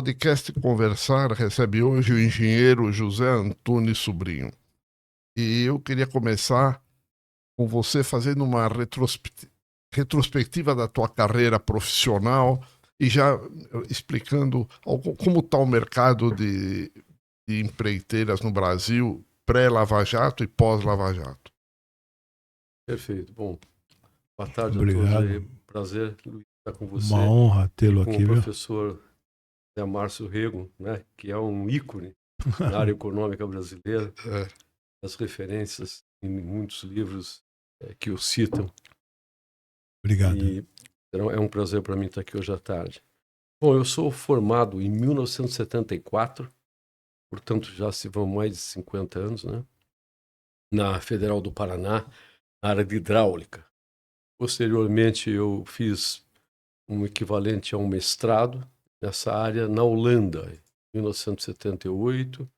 podcast Conversar recebe hoje o engenheiro José Antunes Sobrinho. E eu queria começar com você fazendo uma retrospectiva da tua carreira profissional e já explicando como está o mercado de empreiteiras no Brasil pré-Lava Jato e pós-Lava Jato. Perfeito. Bom, boa tarde Obrigado. a todos aí. Prazer, Luiz, estar com você. Uma honra tê-lo com aqui, o viu? professor Zé Márcio Rego, né, que é um ícone na área econômica brasileira. As referências em muitos livros que o citam. Obrigado. E então, é um prazer para mim estar aqui hoje à tarde. Bom, eu sou formado em 1974, portanto já se vão mais de 50 anos, né, na Federal do Paraná, na área de hidráulica. Posteriormente, eu fiz um equivalente a um mestrado nessa área na Holanda, em 1978.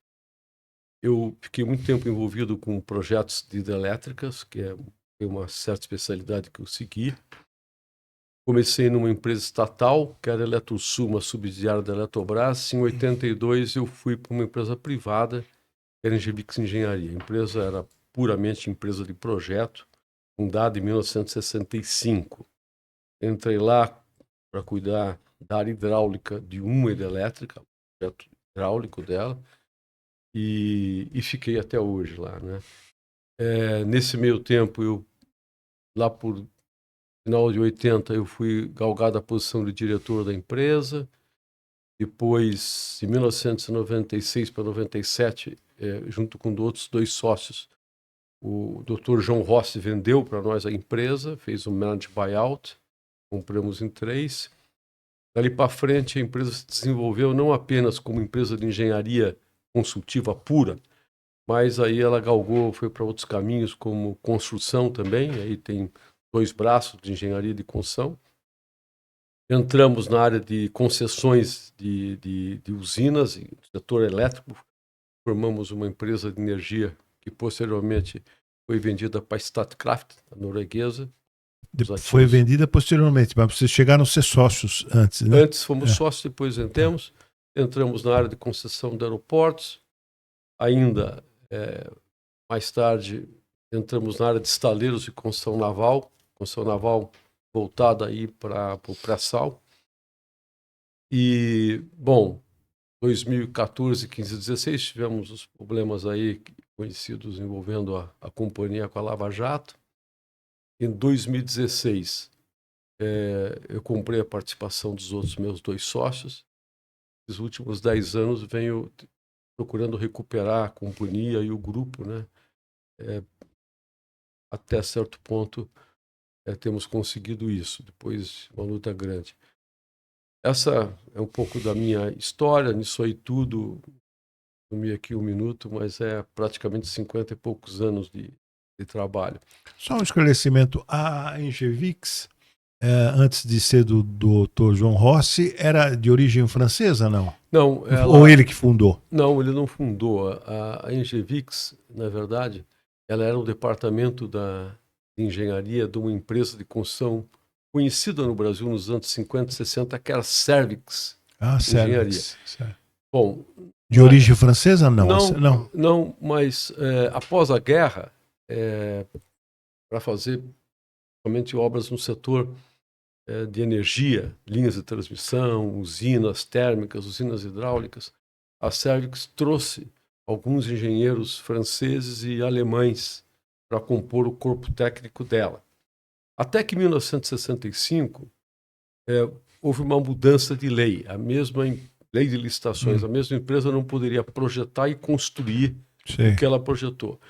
Eu fiquei muito tempo envolvido com projetos de hidrelétricas, que é uma certa especialidade que eu segui. Comecei numa empresa estatal, que era a Eletrosul, uma subsidiária da Eletrobras. Em 82, eu fui para uma empresa privada, que era a Engevix Engenharia. A empresa era puramente empresa de projeto, fundada em 1965. Entrei lá para cuidar da área hidráulica de uma hidrelétrica, o projeto hidráulico dela, e fiquei até hoje lá, né? Nesse meio tempo, lá por final de 80, eu fui galgado a posição de diretor da empresa. Depois, de 1996 para 97, junto com outros dois sócios, o Dr. João Rossi vendeu para nós a empresa, fez um managed buyout, compramos em 3. Dali para frente, a empresa se desenvolveu não apenas como empresa de engenharia consultiva pura, mas aí ela galgou, foi para outros caminhos, como construção também. Aí tem 2 braços de engenharia de construção. Entramos na área de concessões de usinas, no setor elétrico. Formamos uma empresa de energia que posteriormente foi vendida para a Statkraft, a norueguesa. Foi vendida posteriormente, mas vocês chegaram a ser sócios antes, né? Antes fomos sócios, depois entramos na área de concessão de aeroportos. Ainda, mais tarde, entramos na área de estaleiros e construção naval voltada aí para o pré-sal. E, bom, 2014, 15, 16, tivemos os problemas aí conhecidos envolvendo a companhia com a Lava Jato. Em 2016, eu comprei a participação dos outros meus 2 sócios. Nos últimos 10 anos venho procurando recuperar a companhia e o grupo, né? Até certo ponto temos conseguido isso, depois uma luta grande. Essa é um pouco da minha história, nisso aí tudo, tomei aqui 1 minuto, mas é praticamente 50 e poucos anos de trabalho. Só um esclarecimento, a Engevix, antes de ser do Dr. João Rossi, era de origem francesa, não? Não, Ou ele que fundou? Não, ele não fundou. A Engevix, na verdade, ela era um departamento de engenharia de uma empresa de construção conhecida no Brasil nos anos 50 e 60, que era Servix Engenharia. Certo. Bom, de origem francesa, não? Não, mas após a guerra, para fazer somente obras no setor de energia, linhas de transmissão, usinas térmicas, usinas hidráulicas, a Servix trouxe alguns engenheiros franceses e alemães para compor o corpo técnico dela. Até que em 1965 houve uma mudança de lei. A mesma lei de licitações, a mesma empresa não poderia projetar e construir o que ela projetou.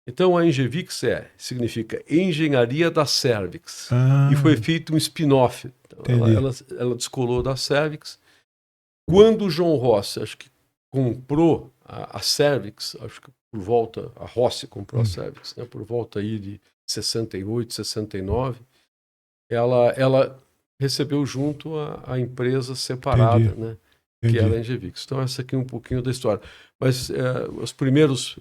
Então a Engevix significa Engenharia da Servix. E foi feito um spin-off. Então, ela descolou da Servix. Quando o João Rossi, acho que comprou a Servix, acho que por volta, a Rossi comprou a Servix, né, por volta aí de 68, 69, ela recebeu junto a empresa separada, né, que era a Engevix. Então essa aqui é um pouquinho da história. Mas os primeiros...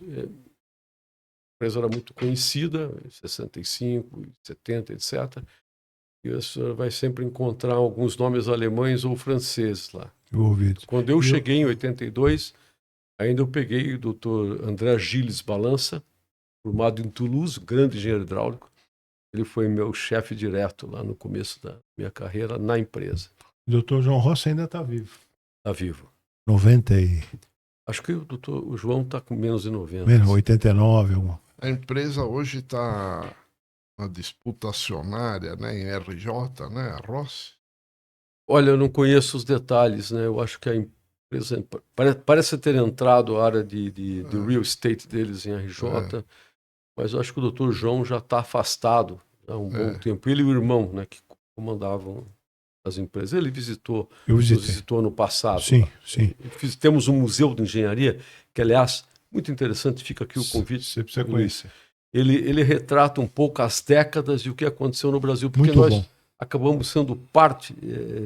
A empresa era muito conhecida, em 65, 70, etc. E o senhor vai sempre encontrar alguns nomes alemães ou franceses lá. envolvidos. Quando eu cheguei em 82, ainda eu peguei o doutor André Gilles Balança, formado em Toulouse, grande engenheiro hidráulico. Ele foi meu chefe direto lá no começo da minha carreira na empresa. O doutor João Rossi ainda está vivo. Está vivo. 90 e... Acho que o João está com menos de 90. Menos 89, alguma. A empresa hoje está na disputa acionária, né, em RJ, né, a Rossi. Olha, eu não conheço os detalhes, né? Eu acho que a empresa parece ter entrado a área de real estate deles em RJ, mas eu acho que o doutor João já está afastado há um bom tempo. Ele e o irmão, né, que comandavam as empresas. Ele nos visitou no passado. Sim, sim. Temos um museu de engenharia, que, aliás, muito interessante, fica aqui o convite. Você precisa conhecer. Ele retrata um pouco as décadas e o que aconteceu no Brasil, porque muito nós bom. acabamos sendo parte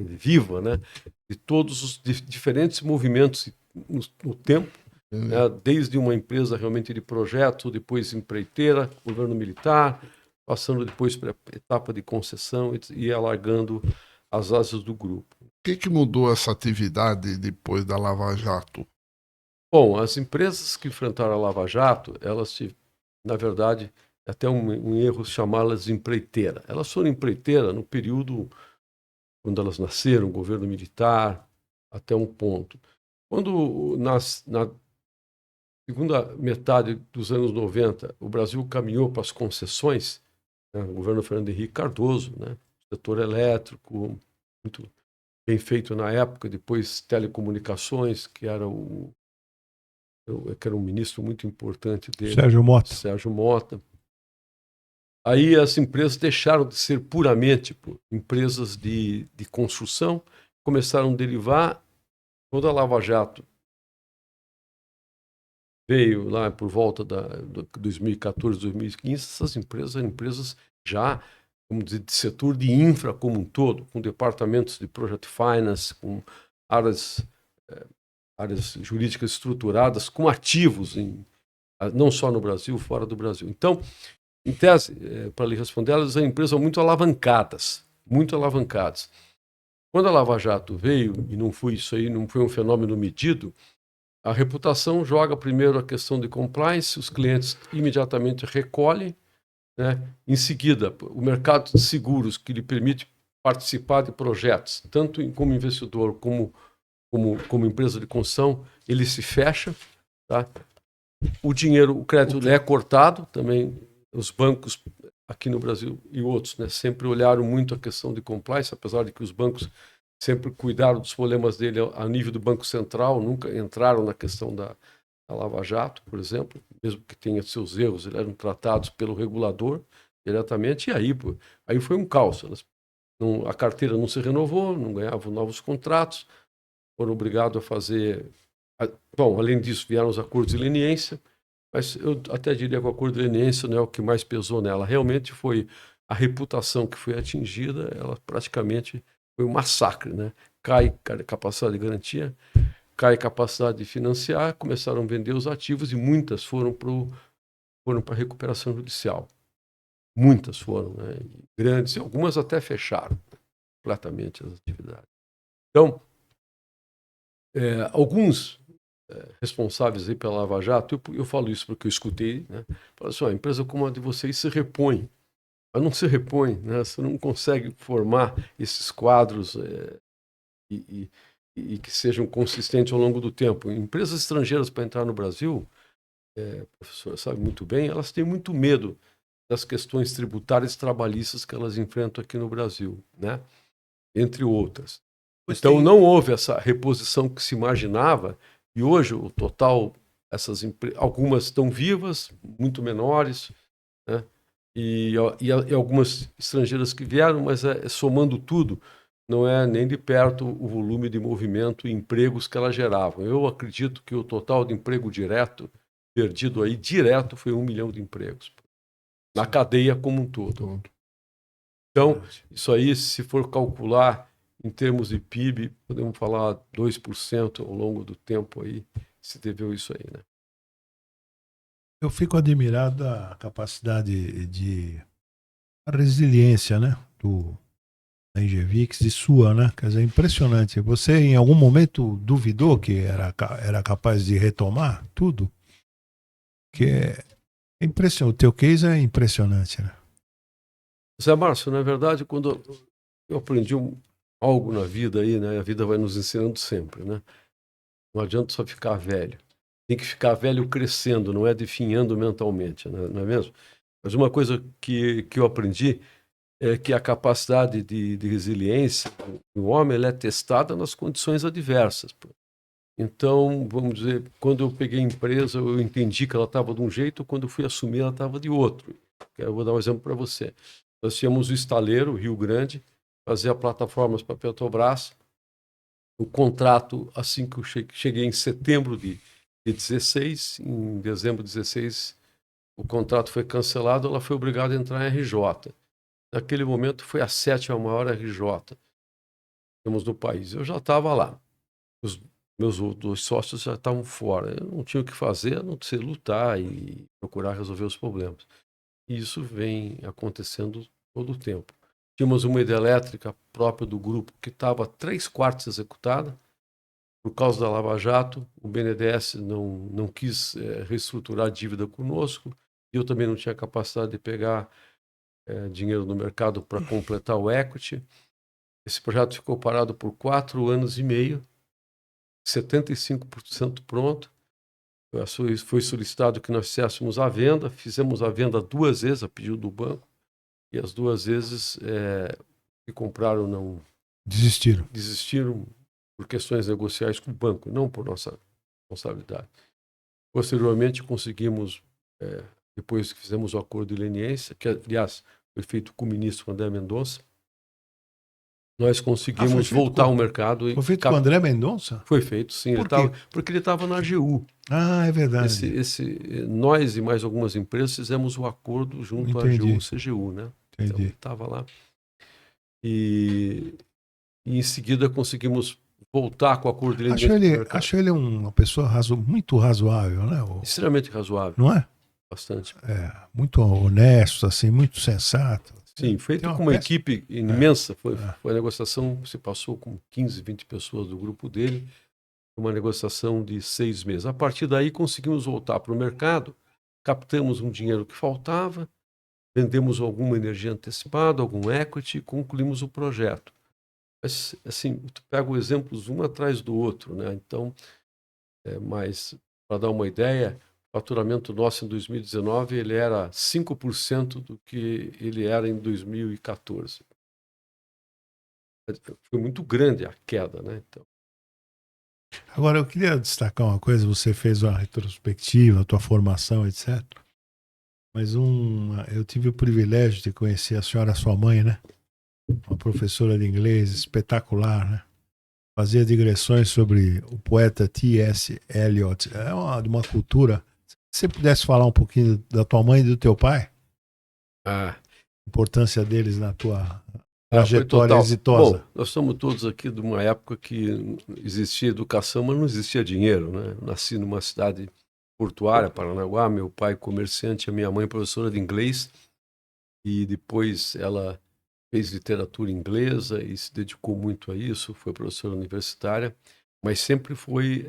viva, né, de todos os diferentes movimentos no tempo, né, desde uma empresa realmente de projeto, depois empreiteira, governo militar, passando depois para a etapa de concessão e alargando as asas do grupo. O que mudou essa atividade depois da Lava Jato? Bom, as empresas que enfrentaram a Lava Jato, elas, na verdade, até um erro chamá-las de empreiteira. Elas foram empreiteira no período quando elas nasceram, governo militar, até um ponto. Quando, na segunda metade dos anos 90, o Brasil caminhou para as concessões, né, o governo Fernando Henrique Cardoso, né, setor elétrico, muito bem feito na época, depois telecomunicações, que era um ministro muito importante dele. Sérgio Mota. Aí as empresas deixaram de ser puramente empresas de construção, começaram a derivar. Quando a Lava Jato veio lá por volta de 2014, 2015, essas empresas eram empresas já, vamos dizer, de setor de infra como um todo, com departamentos de project finance, com áreas jurídicas estruturadas, com ativos, não só no Brasil, fora do Brasil. Então, em tese, para lhe responder, elas são empresas muito alavancadas, muito alavancadas. Quando a Lava Jato veio, e não foi isso aí, não foi um fenômeno medido, a reputação joga primeiro a questão de compliance, os clientes imediatamente recolhem, né? Em seguida, o mercado de seguros, que lhe permite participar de projetos, tanto como investidor como empresa de construção, ele se fecha, tá? O crédito é cortado também. Os bancos aqui no Brasil e outros, né, sempre olharam muito a questão de compliance, apesar de que os bancos sempre cuidaram dos problemas dele a nível do Banco Central, nunca entraram na questão da Lava Jato, por exemplo, mesmo que tenha seus erros, eles eram tratados pelo regulador diretamente, e aí foi um caos. A carteira não se renovou, não ganhavam novos contratos, foram obrigados a fazer... Bom, além disso, vieram os acordos de leniência, mas eu até diria que o acordo de leniência não é o que mais pesou nela. Realmente foi a reputação que foi atingida, ela praticamente foi um massacre, né? Cai a capacidade de garantia, cai a capacidade de financiar, começaram a vender os ativos e muitas foram para a recuperação judicial. Muitas foram, né? Grandes, e algumas até fecharam completamente as atividades. Então, alguns responsáveis aí pela Lava Jato, eu falo isso porque eu escutei, né? Falo assim, a empresa como a de vocês se repõe, mas não se repõe, né? Você não consegue formar esses quadros e que sejam consistentes ao longo do tempo. Empresas estrangeiras para entrar no Brasil, a professora sabe muito bem, elas têm muito medo das questões tributárias e trabalhistas que elas enfrentam aqui no Brasil, né? Entre outras. Então não houve essa reposição que se imaginava. E hoje, o total, algumas estão vivas, muito menores, né? E algumas estrangeiras que vieram, mas somando tudo, não é nem de perto o volume de movimento e empregos que elas geravam. Eu acredito que o total de emprego direto, perdido aí, direto, foi 1 milhão de empregos, na cadeia como um todo. Então, isso aí, se for calcular em termos de PIB, podemos falar 2% ao longo do tempo aí, se deveu isso aí, né? Eu fico admirado da capacidade a resiliência, né, do da Engevix, de sua, né? Quer dizer, impressionante. Você em algum momento duvidou que era capaz de retomar tudo? Que é impressionante. O teu case é impressionante, né? Zé Márcio, na verdade, quando eu aprendi algo na vida aí, né? A vida vai nos ensinando sempre, né? Não adianta só ficar velho. Tem que ficar velho crescendo, não é definhando mentalmente, né? Não é mesmo? Mas uma coisa que eu aprendi é que a capacidade de resiliência do homem ela é testada nas condições adversas. Então, vamos dizer, quando eu peguei a empresa, eu entendi que ela estava de um jeito, quando eu fui assumir, ela estava de outro. Eu vou dar um exemplo para você. Nós tínhamos o estaleiro, Rio Grande, fazia plataformas para a Petrobras. O contrato, assim que eu cheguei em setembro de 16, em dezembro de 16, o contrato foi cancelado, ela foi obrigada a entrar em RJ. Naquele momento foi a 7ª maior RJ que temos no país. Eu já estava lá. Os meus outros sócios já estavam fora. Eu não tinha o que fazer, a não ser lutar e procurar resolver os problemas. E isso vem acontecendo todo o tempo. Tínhamos uma hidrelétrica própria do grupo que estava 3/4 executada. Por causa da Lava Jato, o BNDES não quis reestruturar a dívida conosco. E eu também não tinha capacidade de pegar dinheiro no mercado para completar o equity. Esse projeto ficou parado por 4 anos e meio, 75% pronto. Foi solicitado que nós fizéssemos a venda, fizemos a venda 2 vezes a pedido do banco, e as 2 vezes que compraram não desistiram por questões negociais com o banco, não por nossa responsabilidade. Posteriormente, conseguimos, depois que fizemos o acordo de leniência, que, aliás, foi feito com o ministro André Mendonça, nós conseguimos voltar ao mercado. Foi feito com o André Mendonça? Foi feito, sim. Porque ele estava na AGU. Ah, é verdade. Nós e mais algumas empresas fizemos o acordo junto à AGU, CGU, né? Entendi. Então, ele estava lá. E em seguida conseguimos voltar com o acordo de leniência. Acho ele uma pessoa muito razoável, né? Extremamente razoável. Não é? Bastante. Muito honesto, assim, muito sensato. Sim, feito com uma equipe imensa. Foi a negociação, se passou com 15, 20 pessoas do grupo dele, uma negociação de 6 meses. A partir daí conseguimos voltar para o mercado, captamos um dinheiro que faltava, vendemos alguma energia antecipada, algum equity e concluímos o projeto. Mas, assim, tu pega os exemplos um atrás do outro, né? Então, mas para dar uma ideia, o faturamento nosso em 2019 ele era 5% do que ele era em 2014. Foi muito grande a queda, né? Então. Agora, eu queria destacar uma coisa, você fez uma retrospectiva, a tua formação, etc. Mas eu tive o privilégio de conhecer a senhora, sua mãe, né? Uma professora de inglês espetacular, né? Fazia digressões sobre o poeta T.S. Eliot. É de uma cultura. Se você pudesse falar um pouquinho da tua mãe e do teu pai? A importância deles na tua trajetória exitosa. Bom, nós somos todos aqui de uma época que existia educação, mas não existia dinheiro, né? Eu nasci numa cidade portuária, Paranaguá, meu pai comerciante, a minha mãe professora de inglês, e depois ela fez literatura inglesa e se dedicou muito a isso, foi professora universitária, mas sempre foi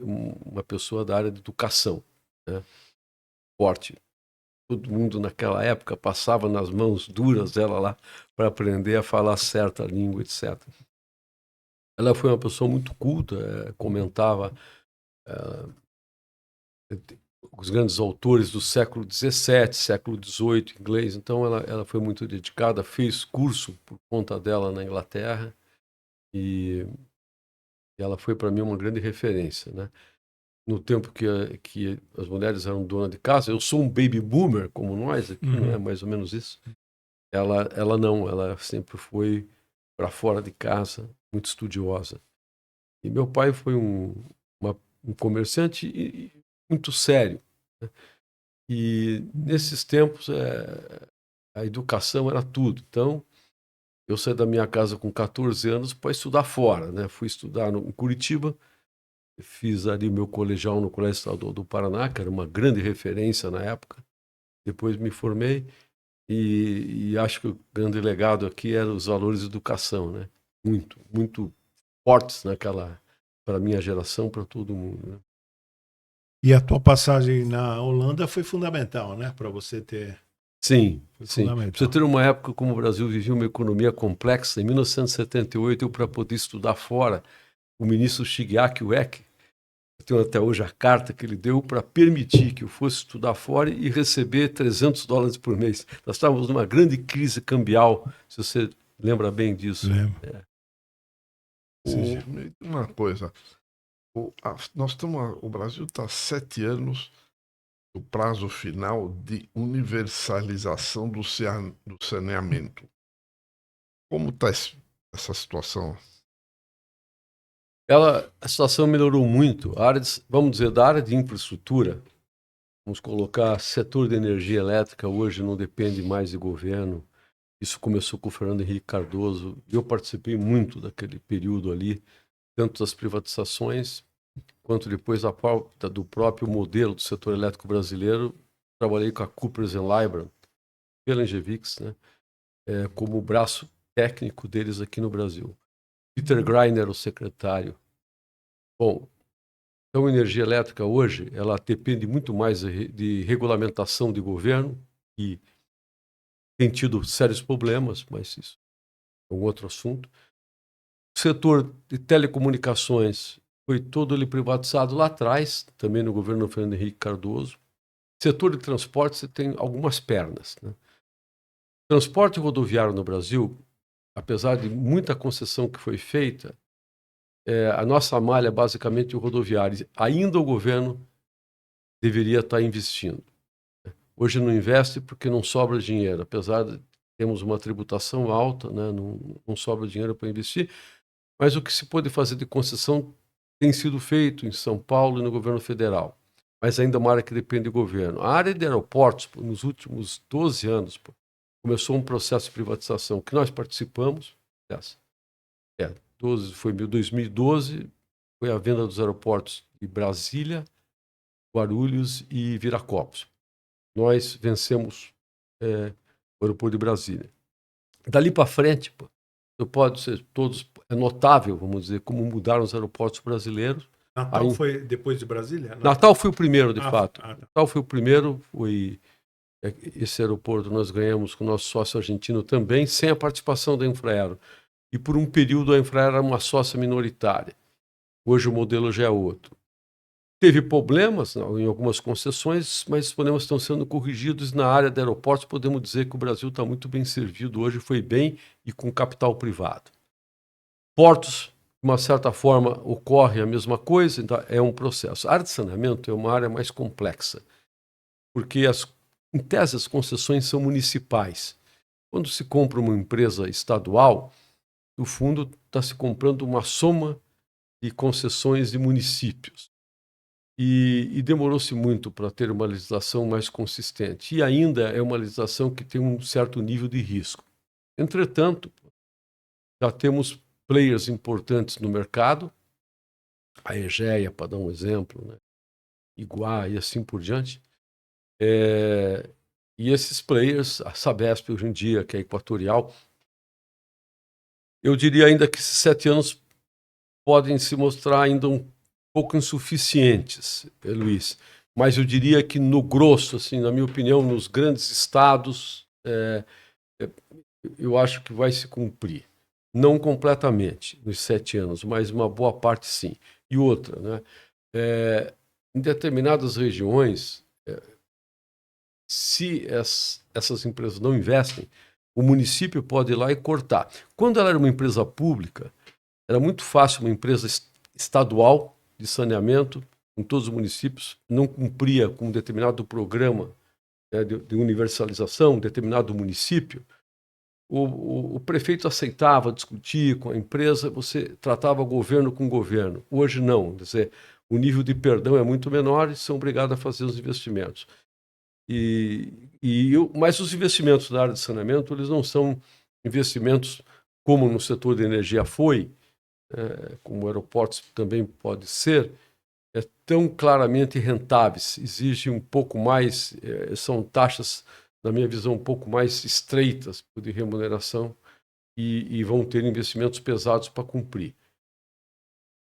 uma pessoa da área de educação, né? Forte. Todo mundo naquela época passava nas mãos duras dela lá para aprender a falar certa língua, etc. Ela foi uma pessoa muito culta, comentava os grandes autores do século XVII, século XVIII, inglês. Então ela foi muito dedicada, fez curso por conta dela na Inglaterra e ela foi para mim uma grande referência, né? No tempo que as mulheres eram donas de casa, eu sou um baby boomer, como nós aqui, não é mais ou menos isso? Ela não, ela sempre foi para fora de casa, muito estudiosa. E meu pai foi um comerciante muito sério, né? E nesses tempos a educação era tudo. Então, eu saí da minha casa com 14 anos para estudar fora, né? Fui estudar em Curitiba, fiz ali meu colegial no Colégio Estadual do Paraná, que era uma grande referência na época. Depois me formei E acho que o grande legado aqui eram os valores de educação, né? Muito, muito fortes para a minha geração, para todo mundo, né? E a tua passagem na Holanda foi fundamental, né? Para você ter. Sim, Foi sim. Para fundamental. você ter uma época como o Brasil vivia uma economia complexa, em 1978, eu, para poder estudar fora, o ministro Shigeaki Ueki, eu tenho até hoje a carta que ele deu para permitir que eu fosse estudar fora e receber $300 por mês. Nós estávamos numa grande crise cambial, se você lembra bem disso. Lembro. Uma coisa, o Brasil está há 7 anos do prazo final de universalização do saneamento. Como está essa situação? A situação melhorou muito. Vamos dizer, da área de infraestrutura, vamos colocar setor de energia elétrica, hoje não depende mais de governo. Isso começou com o Fernando Henrique Cardoso. Eu participei muito daquele período ali, tanto das privatizações, quanto depois do próprio modelo do setor elétrico brasileiro. Trabalhei com a Coopers & Lybrand, pela Engevix, né, como braço técnico deles aqui no Brasil. Peter Greiner, o secretário. Bom, então a energia elétrica hoje, ela depende muito mais de regulamentação de governo, e tem tido sérios problemas, mas isso é um outro assunto. O setor de telecomunicações foi todo ele privatizado lá atrás, também no governo Fernando Henrique Cardoso. Setor de transporte, você tem algumas pernas, né? Transporte rodoviário no Brasil, apesar de muita concessão que foi feita, a nossa malha é basicamente o rodoviário. Ainda o governo deveria estar investindo. Hoje não investe porque não sobra dinheiro, apesar de termos uma tributação alta, né? Não sobra dinheiro para investir, mas o que se pode fazer de concessão tem sido feito em São Paulo e no governo federal, mas ainda é uma área que depende do governo. A área de aeroportos, nos últimos 12 anos, começou um processo de privatização que nós participamos. 2012 foi a venda dos aeroportos de Brasília, Guarulhos e Viracopos. Nós vencemos o aeroporto de Brasília. Dali para frente, pode ser é notável, vamos dizer, como mudaram os aeroportos brasileiros. Natal foi depois de Brasília? Natal foi o primeiro, de fato. Tá. Natal foi o primeiro, esse aeroporto nós ganhamos com o nosso sócio argentino também, sem a participação da Infraero. E por um período a Infraero era uma sócia minoritária. Hoje o modelo já é outro. Teve problemas em algumas concessões, mas os problemas estão sendo corrigidos. Na área de aeroportos, podemos dizer que o Brasil está muito bem servido hoje, foi bem e com capital privado. Portos, de uma certa forma, ocorre a mesma coisa, então é um processo. A área de saneamento é uma área mais complexa, porque, em tese, as concessões são municipais. Quando se compra uma empresa estadual, no fundo está se comprando uma soma de concessões de municípios. E demorou-se muito para ter uma legislação mais consistente. E ainda é uma legislação que tem um certo nível de risco. Entretanto, já temos players importantes no mercado, a Egea, para dar um exemplo, né? Iguá e assim por diante. E esses players, a Sabesp hoje em dia, que é Equatorial, eu diria ainda que esses 7 anos podem se mostrar ainda um pouco insuficientes, Luiz. Mas eu diria que no grosso, assim, na minha opinião, nos grandes estados, eu acho que vai se cumprir. Não completamente nos 7 anos, mas uma boa parte sim. E outra, né? Em determinadas regiões, se essas empresas não investem, o município pode ir lá e cortar. Quando ela era uma empresa pública, era muito fácil uma empresa estadual de saneamento em todos os municípios, não cumpria com um determinado programa, né, de universalização, determinado município, o prefeito aceitava discutir com a empresa, você tratava governo com governo. Hoje não, quer dizer, o nível de perdão é muito menor e são obrigados a fazer os investimentos. Mas os investimentos da área de saneamento, eles não são investimentos como no setor de energia foi, como aeroportos também pode ser, tão claramente rentáveis. Exige um pouco mais, são taxas na minha visão, um pouco mais estreitas de remuneração e vão ter investimentos pesados para cumprir.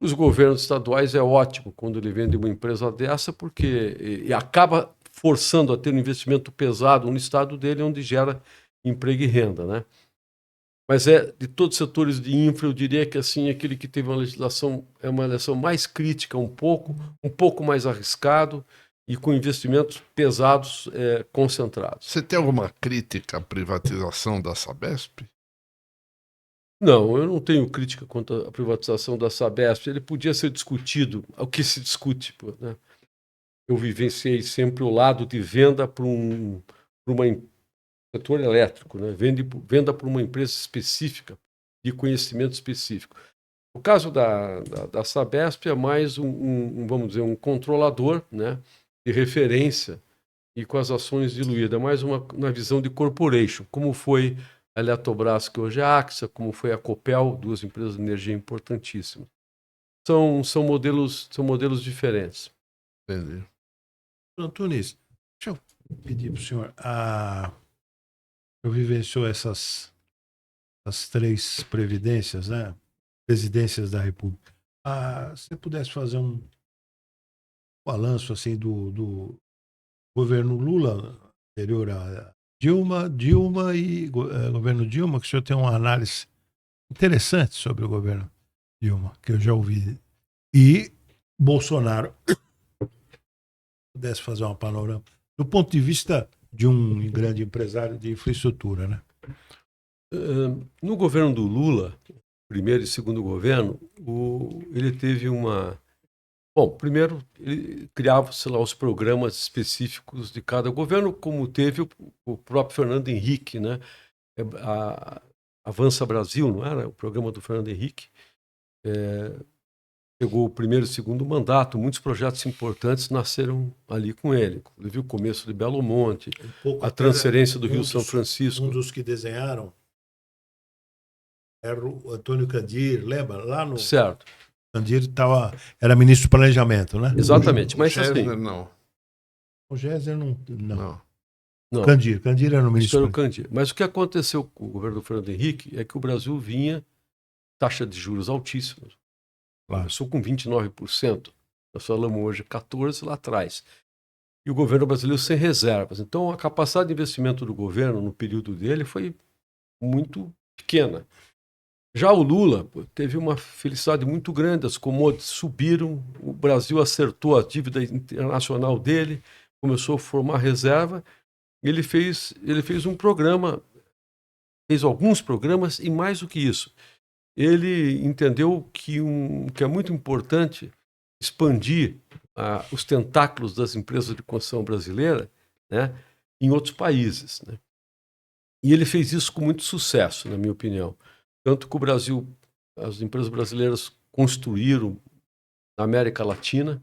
Os governos estaduais é ótimo quando ele vende uma empresa dessa, porque acaba forçando a ter um investimento pesado no estado dele, onde gera emprego e renda, né? Mas de todos os setores de infra, eu diria que assim, aquele que teve uma legislação mais crítica um pouco mais arriscado e com investimentos pesados concentrados. Você tem alguma crítica à privatização da Sabesp? Não, eu não tenho crítica quanto à privatização da Sabesp. Ele podia ser discutido, o que se discute, né? Eu vivenciei sempre o lado de venda para setor elétrico, né? Venda para uma empresa específica, de conhecimento específico. O caso da Sabesp é mais vamos dizer, um controlador, né, de referência e com as ações diluídas, é mais uma visão de corporation, como foi a Eletrobras, que hoje é a Axa, como foi a Copel, duas empresas de energia importantíssimas. São modelos diferentes. Entendi. Antunes, deixa eu pedir para o senhor. Eu vivenciou as 3 previdências, né? Presidências da República. Se você pudesse fazer um balanço assim do governo Lula anterior a Dilma e governo Dilma, que o senhor tem uma análise interessante sobre o governo Dilma, que eu já ouvi. E Bolsonaro. Pudesse fazer uma panorama do ponto de vista de um grande empresário de infraestrutura, né? No governo do Lula, primeiro e segundo governo, ele teve uma... Bom, primeiro, ele criava-se lá os programas específicos de cada governo, como teve o próprio Fernando Henrique, né? Avança Brasil, não era? O programa do Fernando Henrique. Pegou o primeiro e segundo mandato, muitos projetos importantes nasceram ali com ele, inclusive o começo de Belo Monte, a transferência do Rio São Francisco. Um dos que desenharam era o Antônio Candir, lembra? Lá no... Certo. Candir era ministro do Planejamento, né? Exatamente, mas Gessner, assim... não. O Gessner não. Não. Candir era no ministro. Isso era o Candir. Mas o que aconteceu com o governo do Fernando Henrique é que o Brasil vinha taxa de juros altíssimas. Claro. Começou com 29%. Nós falamos hoje 14% lá atrás. E o governo brasileiro sem reservas. Então, a capacidade de investimento do governo no período dele foi muito pequena. Já o Lula teve uma felicidade muito grande, as commodities subiram, o Brasil acertou a dívida internacional dele, começou a formar reserva. Ele fez um programa, fez alguns programas e mais do que isso. Ele entendeu que é muito importante expandir os tentáculos das empresas de construção brasileira, né, em outros países, né? E ele fez isso com muito sucesso, na minha opinião. Tanto que o Brasil, as empresas brasileiras construíram na América Latina,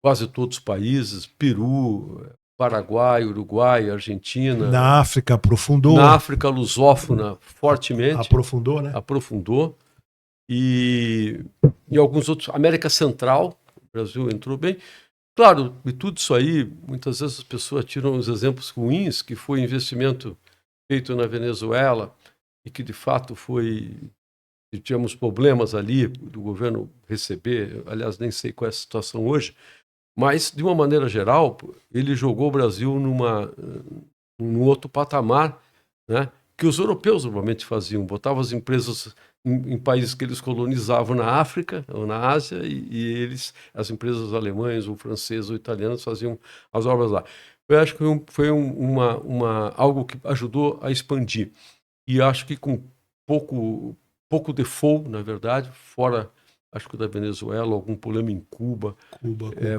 quase todos os países, Peru, Paraguai, Uruguai, Argentina. Na África aprofundou. Na África lusófona, fortemente. Aprofundou, né? Aprofundou. E em alguns outros... América Central, o Brasil entrou bem. Claro, e tudo isso aí, muitas vezes as pessoas tiram os exemplos ruins, que foi investimento feito na Venezuela e que, de fato, tivemos problemas ali do governo receber. Aliás, nem sei qual é a situação hoje. Mas, de uma maneira geral, ele jogou o Brasil num outro patamar, né, que os europeus normalmente faziam. Botavam as empresas em países que eles colonizavam na África ou na Ásia e as empresas alemãs ou francesas ou italianas faziam as obras lá. Eu acho que foi algo que ajudou a expandir. E acho que com pouco default, na verdade, fora... Acho que da Venezuela, algum problema em Cuba. Né?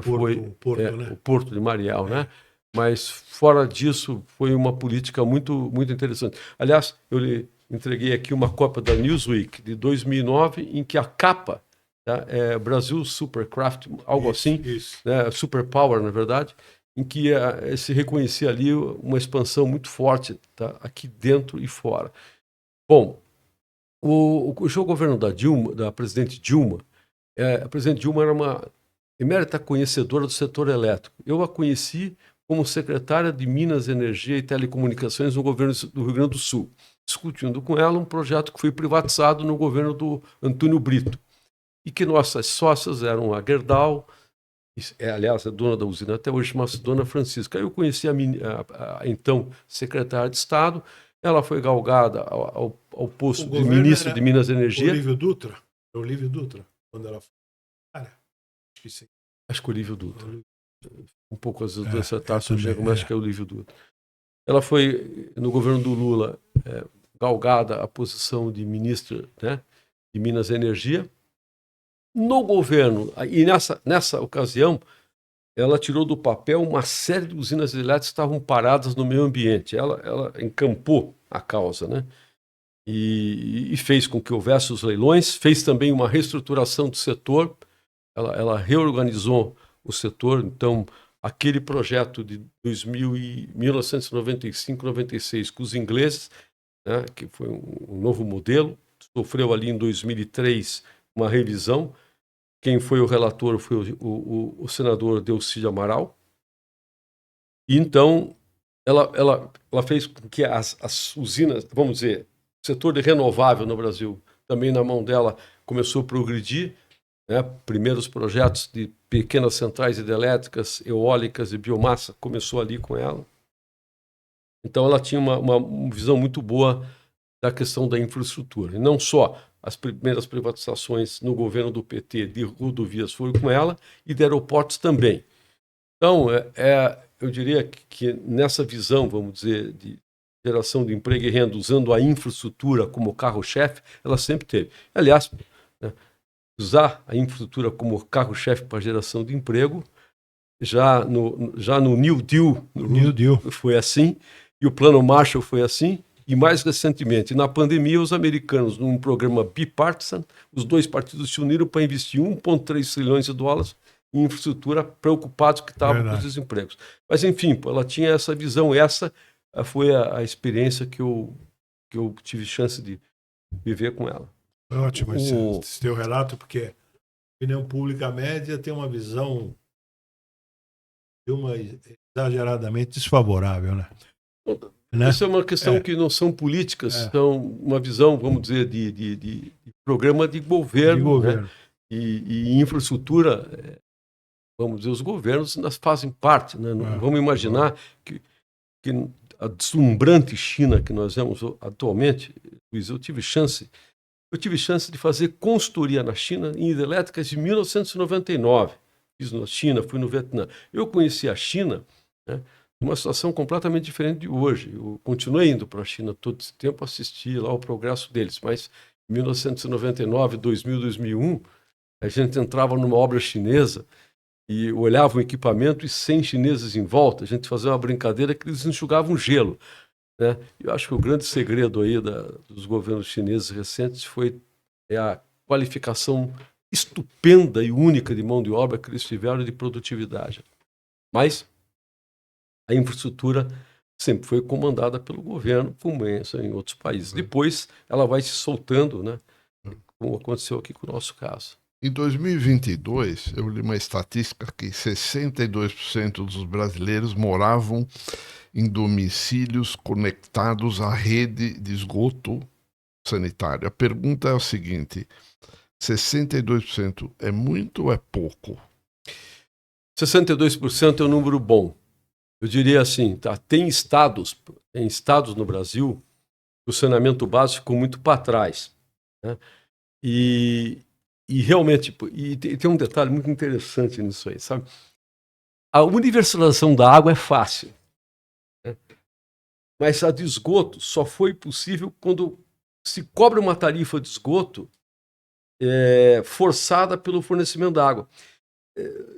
O Porto de Mariel, né? Mas fora disso, foi uma política muito, muito interessante. Aliás, eu lhe entreguei aqui uma cópia da Newsweek de 2009, em que a capa, tá, é Brasil Supercraft, algo assim, né? Superpower, na verdade, em que se reconhecia ali uma expansão muito forte, tá, aqui dentro e fora. Bom, o governo da presidente Dilma, a presidente Dilma era uma emérita conhecedora do setor elétrico. Eu a conheci como secretária de Minas, Energia e Telecomunicações no governo do Rio Grande do Sul, discutindo com ela um projeto que foi privatizado no governo do Antônio Brito, e que nossas sócias eram a Gerdau, aliás, a dona da usina até hoje, chama-se Dona Francisca. Eu conheci a então secretária de Estado, ela foi galgada ao posto de ministro de Minas e Energia. Olívio Dutra? Olívio Dutra, quando ela foi. Acho que sim. Acho que o Olívio Dutra. Um pouco as duas surgiram, mas acho que é o Olívio Dutra. Ela foi, no governo do Lula, galgada a posição de ministra, né, de Minas e Energia. No governo, e nessa ocasião, ela tirou do papel uma série de usinas elétricas que estavam paradas no meio ambiente. Ela encampou a causa, né? E fez com que houvesse os leilões, fez também uma reestruturação do setor, ela reorganizou o setor. Então, aquele projeto de 1995-96 com os ingleses, né, que foi um novo modelo, sofreu ali em 2003 uma revisão. Quem foi o relator foi o senador Delcy Amaral. E então, ela fez com que as usinas, vamos dizer, o setor de renovável no Brasil, também na mão dela, começou a progredir, né? Primeiros projetos de pequenas centrais hidrelétricas, eólicas e biomassa, começou ali com ela. Então, ela tinha uma visão muito boa da questão da infraestrutura. E não só as primeiras privatizações no governo do PT de rodovias foram com ela, e de aeroportos também. Então, eu diria que nessa visão, vamos dizer, de geração de emprego e renda, usando a infraestrutura como carro-chefe, ela sempre teve. Aliás, né, usar a infraestrutura como carro-chefe para a geração de emprego, já no New Deal, foi assim, e o Plano Marshall foi assim. E mais recentemente, na pandemia, os americanos, num programa bipartisan, os dois partidos se uniram para investir 1,3 trilhões de dólares em infraestrutura, preocupados que estavam com os desempregos. Mas, enfim, ela tinha essa visão. Essa foi a experiência que eu tive chance de viver com ela. Ótimo esse teu relato, porque a opinião pública média tem uma visão exageradamente desfavorável, né? Isso é uma questão que não são políticas, são uma visão, vamos dizer, de programa de governo. Né? E infraestrutura, vamos dizer, os governos fazem parte. Né? Vamos imaginar que a deslumbrante China que nós vemos atualmente, Luiz, eu tive chance de fazer consultoria na China em hidrelétricas de 1999. Fiz na China, fui no Vietnã. Eu conheci a China, né, uma situação completamente diferente de hoje. Eu continuei indo para a China todo esse tempo, assisti lá o progresso deles, mas em 1999, 2000, 2001, a gente entrava numa obra chinesa e olhava um equipamento e 100 chineses em volta. A gente fazia uma brincadeira que eles enxugavam gelo. Né? Eu acho que o grande segredo aí dos governos chineses recentes foi a qualificação estupenda e única de mão de obra que eles tiveram de produtividade. Mas a infraestrutura sempre foi comandada pelo governo, como é em outros países. Depois, ela vai se soltando, né? Como aconteceu aqui com o nosso caso. Em 2022, eu li uma estatística que 62% dos brasileiros moravam em domicílios conectados à rede de esgoto sanitário. A pergunta é a seguinte: 62% é muito ou é pouco? 62% é um número bom. Eu diria assim, tá? Tem estados no Brasil que o saneamento básico ficou muito para trás. Né? E realmente, e tem um detalhe muito interessante nisso aí, sabe? A universalização da água é fácil, né? Mas a de esgoto só foi possível quando se cobra uma tarifa de esgoto forçada pelo fornecimento da água.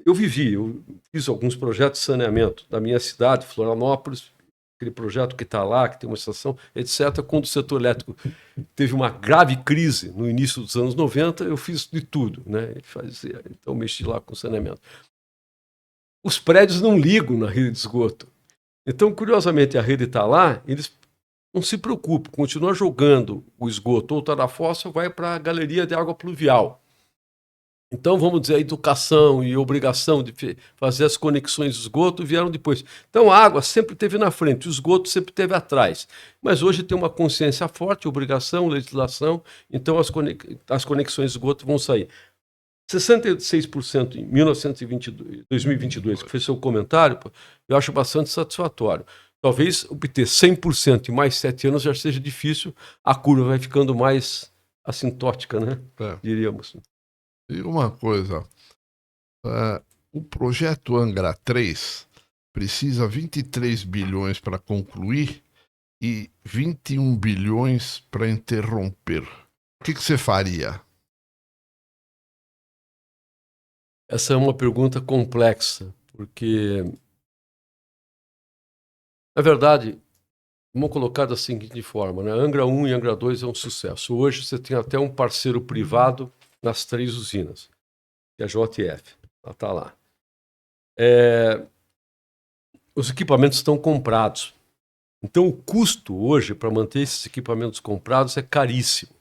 Eu fiz alguns projetos de saneamento da minha cidade, Florianópolis, aquele projeto que está lá, que tem uma estação, etc. Quando o setor elétrico teve uma grave crise no início dos anos 90, eu fiz de tudo, né? Então, mexi lá com saneamento. Os prédios não ligam na rede de esgoto. Então, curiosamente, a rede está lá, eles não se preocupam, continuam jogando o esgoto ou está na fossa ou vai para a galeria de água pluvial. Então, vamos dizer, a educação e a obrigação de fazer as conexões de esgoto vieram depois. Então, a água sempre esteve na frente, o esgoto sempre esteve atrás. Mas hoje tem uma consciência forte, obrigação, legislação, então as conexões de esgoto vão sair. 66% em 2022, que foi seu comentário, eu acho bastante satisfatório. Talvez obter 100% em mais 7 anos já seja difícil, a curva vai ficando mais assintótica, né? Diríamos. E uma coisa, o projeto Angra 3 precisa 23 bilhões para concluir e 21 bilhões para interromper. O que você faria? Essa é uma pergunta complexa, porque, na verdade, vamos colocar da seguinte forma, né? Angra 1 e Angra 2 é um sucesso. Hoje você tem até um parceiro privado nas 3 usinas, que é a JF. Ela está lá. Os equipamentos estão comprados. Então, o custo hoje para manter esses equipamentos comprados é caríssimo.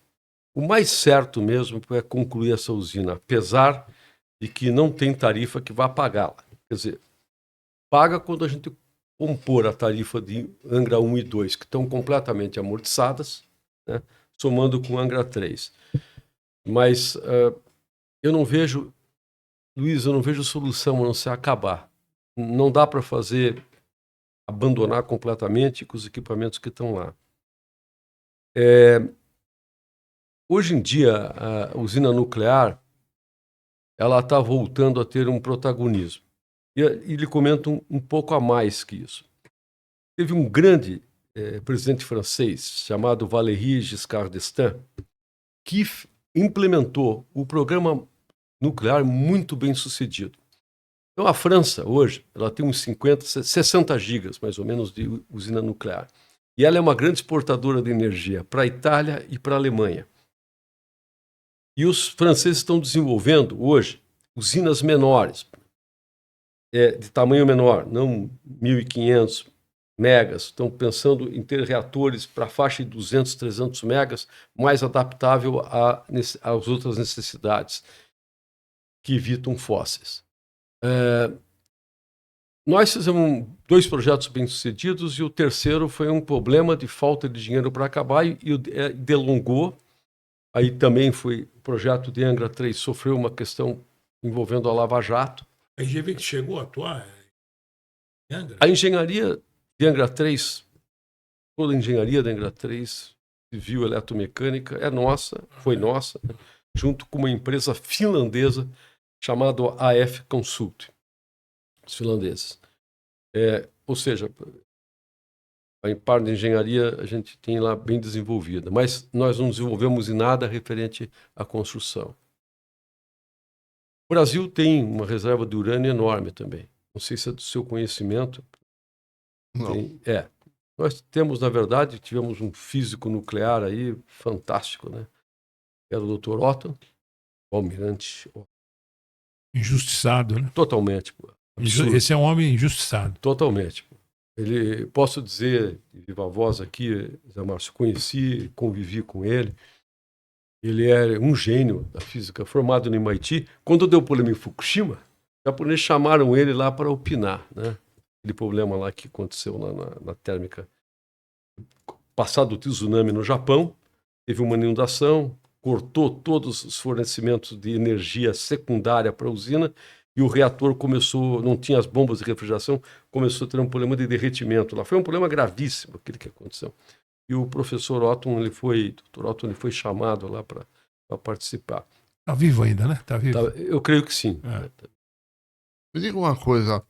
O mais certo mesmo é concluir essa usina, apesar de que não tem tarifa que vá pagá-la. Quer dizer, paga quando a gente compor a tarifa de Angra 1 e 2, que estão completamente amortiçadas, né, somando com Angra 3. Mas eu não vejo, Luiz, eu não vejo solução a não ser acabar. Não dá para abandonar completamente com os equipamentos que estão lá. Hoje em dia, a usina nuclear ela está voltando a ter um protagonismo. E lhe comento um pouco a mais que isso. Teve um grande presidente francês chamado Valéry Giscard d'Estaing que implementou o programa nuclear muito bem sucedido. Então, a França, hoje, ela tem uns 60 gigas, mais ou menos, de usina nuclear. E ela é uma grande exportadora de energia para a Itália e para a Alemanha. E os franceses estão desenvolvendo, hoje, usinas menores, de tamanho menor, não 1.500 megas. Estão pensando em ter reatores para a faixa de 200, 300 megas, mais adaptável às outras necessidades, que evitam fósseis. Nós fizemos 2 projetos bem-sucedidos e o terceiro foi um problema de falta de dinheiro para acabar e delongou. Aí também foi o projeto de Angra 3, sofreu uma questão envolvendo a Lava Jato. A IGV que chegou a atuar em Angra? A engenharia de Angra 3, toda a engenharia de Angra 3, civil, eletromecânica, é nossa, foi nossa, né, junto com uma empresa finlandesa chamada AF Consult, os finlandeses. Ou seja, a parte de engenharia a gente tem lá bem desenvolvida, mas nós não desenvolvemos em nada referente à construção. O Brasil tem uma reserva de urânio enorme também. Não sei se é do seu conhecimento. Não. Nós temos, na verdade, tivemos um físico nuclear aí fantástico, né? Era o Dr. Otto, o almirante. Injustiçado, né? Totalmente. Absurdo. Esse é um homem injustiçado. Totalmente. Ele, posso dizer, de viva voz aqui, Zé Márcio, conheci, convivi com ele. Ele era um gênio da física, formado no MIT. Quando deu problema em Fukushima, os japoneses chamaram ele lá para opinar, né? Aquele problema lá que aconteceu lá na térmica. Passado o tsunami no Japão, teve uma inundação, cortou todos os fornecimentos de energia secundária para a usina e o reator começou, não tinha as bombas de refrigeração, começou a ter um problema de derretimento lá. Foi um problema gravíssimo aquele que aconteceu. E o professor Otton, Dr. Otton, ele foi chamado lá para participar. Está vivo ainda, né? Está vivo. Eu creio que sim. Me diga uma coisa.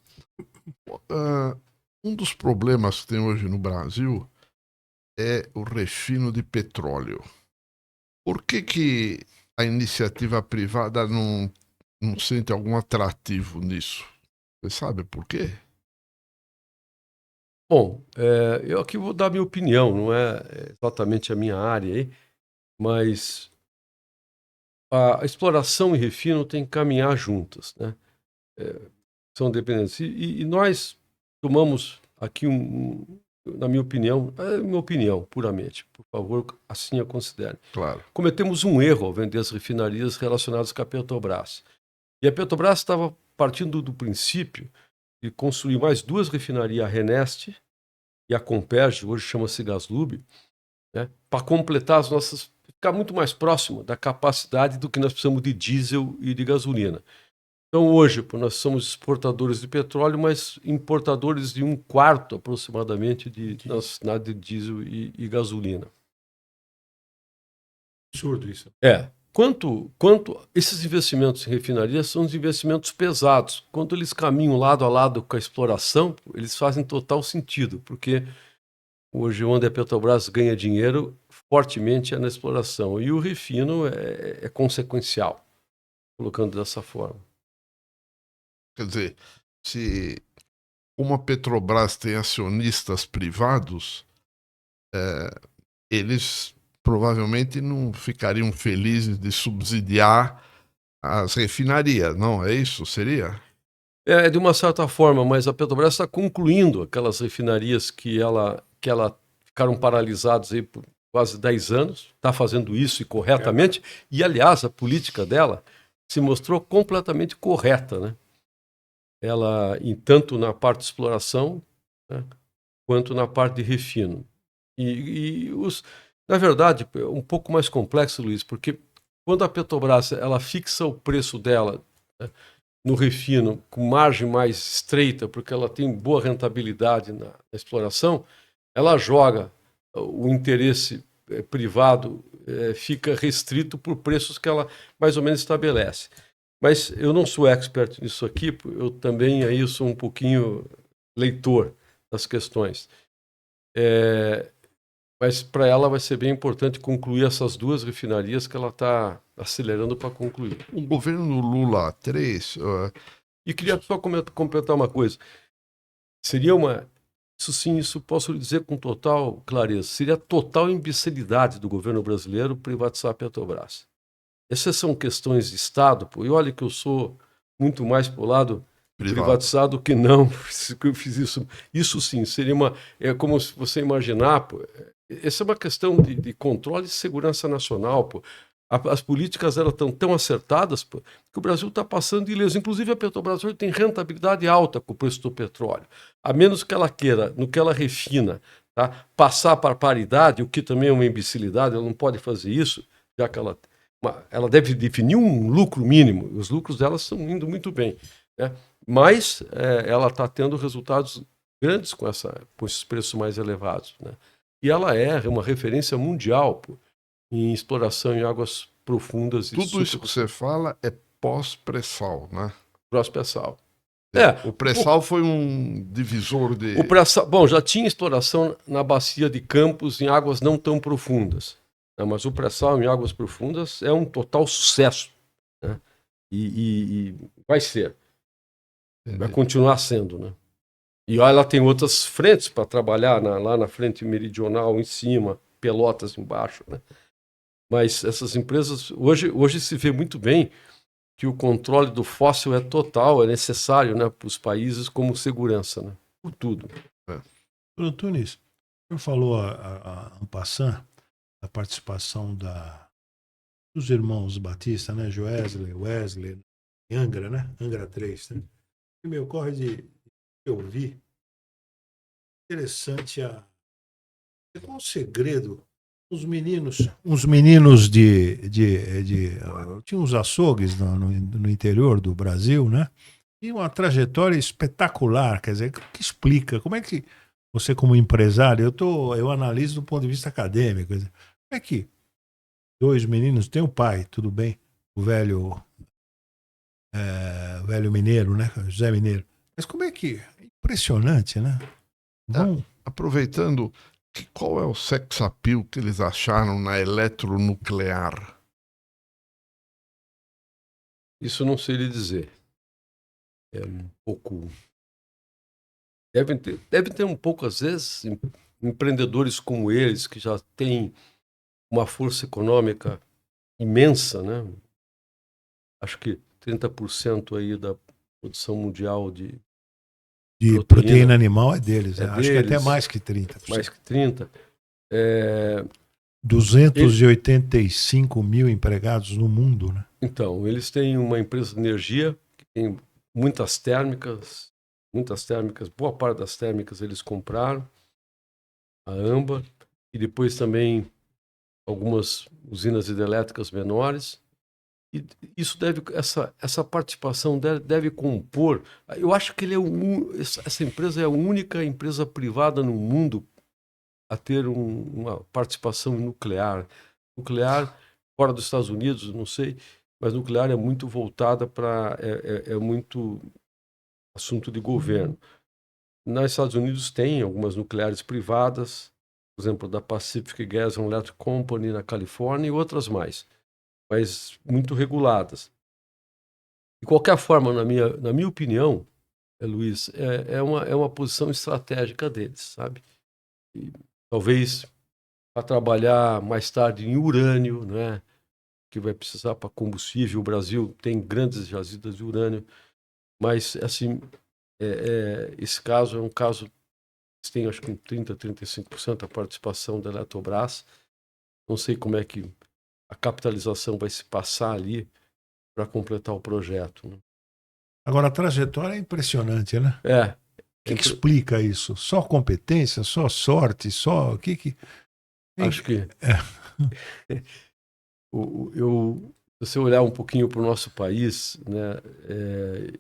Um dos problemas que tem hoje no Brasil é o refino de petróleo. Por que a iniciativa privada não sente algum atrativo nisso? Você sabe por quê? Bom, eu aqui vou dar minha opinião, não é exatamente a minha área aí, mas a exploração e refino tem que caminhar juntas, né? São dependentes. E nós tomamos aqui na minha opinião, puramente, por favor, assim a considere. Claro. Cometemos um erro ao vender as refinarias relacionadas com a Petrobras. E a Petrobras estava partindo do princípio de construir mais 2 refinarias, a Renest e a Comperj, hoje chama-se Gaslub, né, para completar as nossas, ficar muito mais próximo da capacidade do que nós precisamos de diesel e de gasolina. Então hoje nós somos exportadores de petróleo, mas importadores de 1/4 aproximadamente de diesel e gasolina. Absurdo isso. Quanto esses investimentos em refinarias são os investimentos pesados. Quando eles caminham lado a lado com a exploração, eles fazem total sentido, porque hoje onde a Petrobras ganha dinheiro fortemente é na exploração, e o refino é consequencial, colocando dessa forma. Quer dizer, se como a Petrobras tem acionistas privados, eles provavelmente não ficariam felizes de subsidiar as refinarias, não é isso? Seria? De uma certa forma, mas a Petrobras está concluindo aquelas refinarias que ela ficaram paralisadas aí por quase 10 anos, está fazendo isso e corretamente, e aliás, a política dela se mostrou completamente correta, né? Ela, tanto na parte de exploração, né, quanto na parte de refino. Na verdade, é um pouco mais complexo, Luiz, porque quando a Petrobras ela fixa o preço dela, né, no refino com margem mais estreita, porque ela tem boa rentabilidade na exploração, ela joga o interesse privado, fica restrito por preços que ela mais ou menos estabelece. Mas eu não sou expert nisso aqui, eu também aí sou um pouquinho leitor das questões. Mas para ela vai ser bem importante concluir essas 2 refinarias que ela está acelerando para concluir. O governo Lula 3... E queria só completar uma coisa. Seria isso posso lhe dizer com total clareza, seria total imbecilidade do governo brasileiro privatizar a Petrobras. Essas são questões de Estado, e olha que eu sou muito mais para o lado privatizado que não, que eu fiz isso. Isso sim, seria como se você imaginar, essa é uma questão de controle e segurança nacional. As políticas estão tão acertadas que o Brasil está passando ileso. Inclusive a Petrobras hoje tem rentabilidade alta com o preço do petróleo. A menos que ela queira, no que ela refina, tá, passar para paridade, o que também é uma imbecilidade, ela não pode fazer isso, já que ela deve definir um lucro mínimo. Os lucros dela estão indo muito bem, né? Mas ela está tendo resultados grandes com esses preços mais elevados, né? E ela é uma referência mundial em exploração em águas profundas. Tudo isso que você fala é pós-pré-sal, né? Pós-pré-sal. O pré-sal foi um divisor de... O pré-sal, bom, já tinha exploração na bacia de Campos em águas não tão profundas, né? Mas o pré-sal em águas profundas é um total sucesso, né? E vai ser. Vai continuar sendo, né? E ela tem outras frentes para trabalhar, lá na frente meridional em cima, Pelotas embaixo, né? Mas essas empresas, hoje se vê muito bem que o controle do fóssil é total, é necessário, né, para os países como segurança, né? Por tudo. Bruno Tunes, o senhor falou en passant da participação dos irmãos Batista, né? Joesley, Wesley, Angra, né? Angra 3, né? E me ocorre de ouvir interessante qual o segredo. Uns meninos tinha uns açougues no interior do Brasil, né? E uma trajetória espetacular, quer dizer, que explica como é que você como empresário, eu analiso do ponto de vista acadêmico, quer dizer, como é que 2 meninos, tem o pai, tudo bem, o velho mineiro, né? José Mineiro, mas como é que, impressionante, né? Bom, aproveitando, qual é o sex appeal que eles acharam na eletronuclear? Isso não sei lhe dizer. É um pouco... Deve ter um pouco, às vezes, empreendedores como eles, que já têm uma força econômica imensa, né? Acho que 30% aí da produção mundial de proteína animal é deles. Acho que deles, até mais que 30%. Mais que 30%. 285 mil empregados no mundo, né? Então, eles têm uma empresa de energia que tem muitas térmicas, boa parte das térmicas eles compraram, a Âmbar, e depois também algumas usinas hidrelétricas menores. E isso essa participação deve compor. Eu acho que essa empresa é a única empresa privada no mundo a ter uma participação nuclear. Nuclear, fora dos Estados Unidos, não sei, mas nuclear é muito voltada para. É muito assunto de governo. Nos Estados Unidos tem algumas nucleares privadas, por exemplo, da Pacific Gas and Electric Company na Califórnia e outras mais, mas muito reguladas. De qualquer forma, na minha opinião, Luiz, é uma posição estratégica deles, sabe? E, talvez para trabalhar mais tarde em urânio, né? Que vai precisar para combustível. O Brasil tem grandes jazidas de urânio, mas assim, esse caso é um caso que tem, acho que 35% a participação da Eletrobras. Não sei como é que a capitalização vai se passar ali para completar o projeto, né? Agora, a trajetória é impressionante, né? É. O que explica isso? Só competência? Só sorte? Só... Acho que... Se você olhar um pouquinho para o nosso país, né,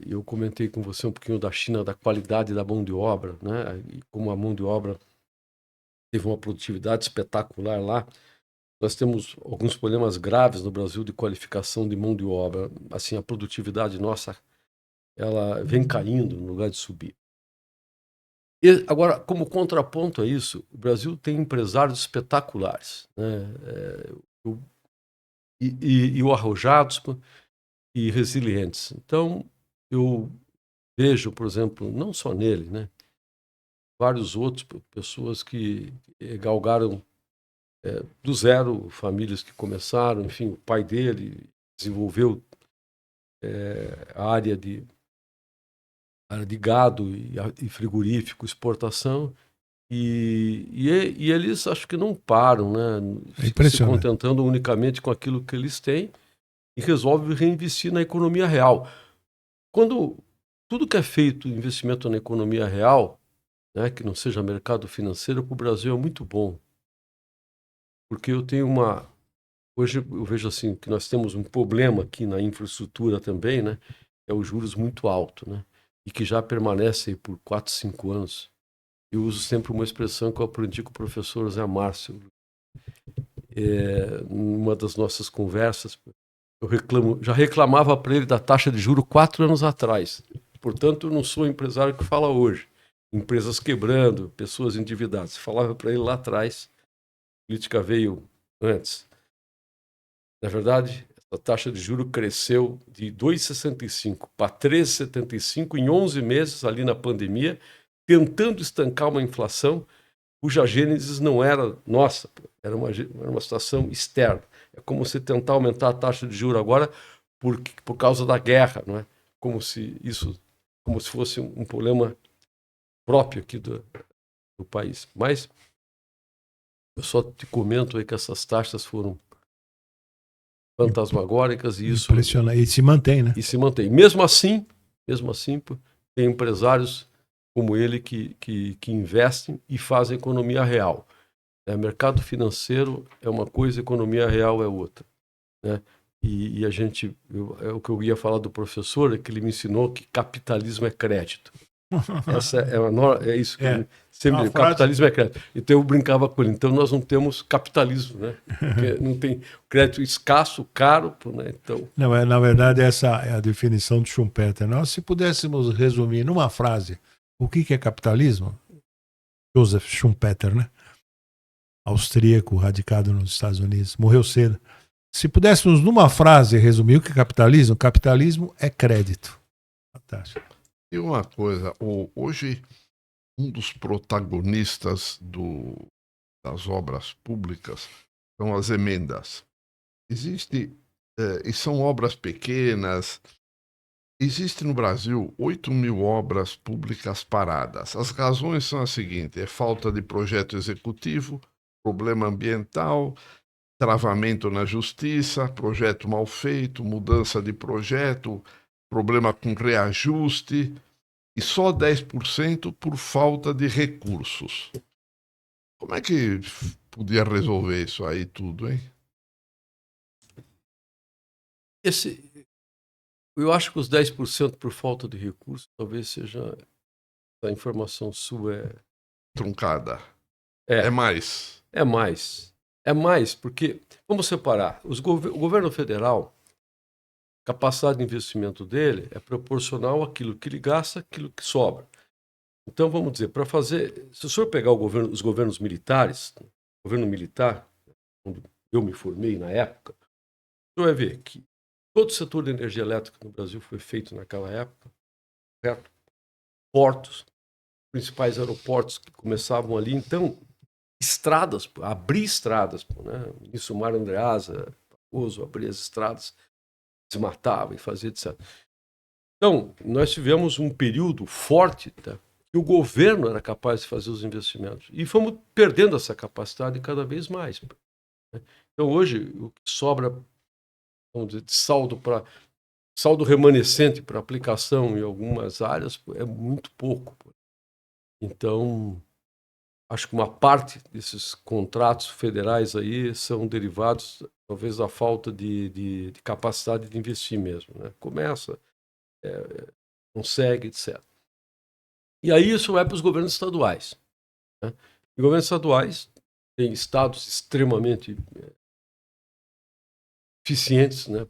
eu comentei com você um pouquinho da China, da qualidade da mão de obra, né, e como a mão de obra teve uma produtividade espetacular lá. Nós temos alguns problemas graves no Brasil de qualificação de mão de obra. Assim, a produtividade nossa, ela vem caindo no lugar de subir. E, agora, como contraponto a isso, o Brasil tem empresários espetaculares, né, e arrojados e resilientes. Então, eu vejo, por exemplo, não só nele, né, vários outros, pessoas que galgaram do zero, famílias que começaram, enfim, o pai dele desenvolveu a área de gado e frigorífico, exportação, e eles acho que não param, né, se contentando unicamente com aquilo que eles têm, e resolvem reinvestir na economia real. Quando tudo que é feito investimento na economia real, né, que não seja mercado financeiro, para o Brasil é muito bom. Porque eu tenho hoje eu vejo assim que nós temos um problema aqui na infraestrutura também, né, é os juros muito alto, né, e que já permanece aí por 4, 5 anos. Eu uso sempre uma expressão que eu aprendi com o professor Zé Márcio. Numa das nossas conversas, já reclamava para ele da taxa de juros 4 anos atrás. Portanto, eu não sou o empresário que fala hoje. Empresas quebrando, pessoas endividadas. Falava para ele lá atrás. A política veio antes. Na verdade, a taxa de juros cresceu de 2,65 para 3,75 em 11 meses ali na pandemia, tentando estancar uma inflação cuja gênese não era nossa, era uma situação externa. É como se tentar aumentar a taxa de juros agora por causa da guerra, não é? Como se fosse um problema próprio aqui do país. Mas eu só te comento aí que essas taxas foram fantasmagóricas e isso... Impressionante. E se mantém, né? E se mantém. Mesmo assim, tem empresários como ele que investem e fazem economia real. Mercado financeiro é uma coisa, economia real é outra, né? E o que eu ia falar do professor é que ele me ensinou que capitalismo é crédito. Essa é isso que sempre capitalismo é crédito. Então eu brincava com ele. Então nós não temos capitalismo, né? Porque não tem crédito escasso, caro, né? Então não, na verdade essa é a definição de Schumpeter. Nós, se pudéssemos resumir numa frase o que é capitalismo, Joseph Schumpeter, né? Austríaco, radicado nos Estados Unidos, morreu cedo. Se pudéssemos numa frase resumir o que é capitalismo, capitalismo é crédito. Fantástico. E uma coisa, hoje um dos protagonistas das obras públicas são as emendas. E são obras pequenas. Existe no Brasil 8.000 obras públicas paradas. As razões são as seguintes: falta de projeto executivo, problema ambiental, travamento na justiça, projeto mal feito, mudança de projeto, problema com reajuste, e só 10% por falta de recursos. Como é que podia resolver isso aí tudo, hein? Eu acho que os 10% por falta de recursos talvez seja a informação sua. Truncada. É mais. É mais. É mais, porque, vamos separar, o governo federal, a capacidade de investimento dele é proporcional àquilo que ele gasta, àquilo que sobra. Então, vamos dizer, para fazer, se o senhor pegar os governos militares, o governo militar, quando eu me formei na época, o senhor vai ver que todo o setor de energia elétrica no Brasil foi feito naquela época, correto? Portos, principais aeroportos que começavam ali, então, estradas, abrir estradas, né? Isso, Mar Andreasa, Pacoso, abrir as estradas, desmatava e fazia, etc. Então, nós tivemos um período forte, tá, que o governo era capaz de fazer os investimentos. E fomos perdendo essa capacidade cada vez mais. Né? Então, hoje, o que sobra, vamos dizer, de saldo remanescente para aplicação em algumas áreas é muito pouco. Então, acho que uma parte desses contratos federais aí são derivados, talvez, da falta de capacidade de investir mesmo. Né? Começa, consegue, etc. E aí isso vai para os governos estaduais. Né? E governos estaduais têm estados extremamente eficientes, né?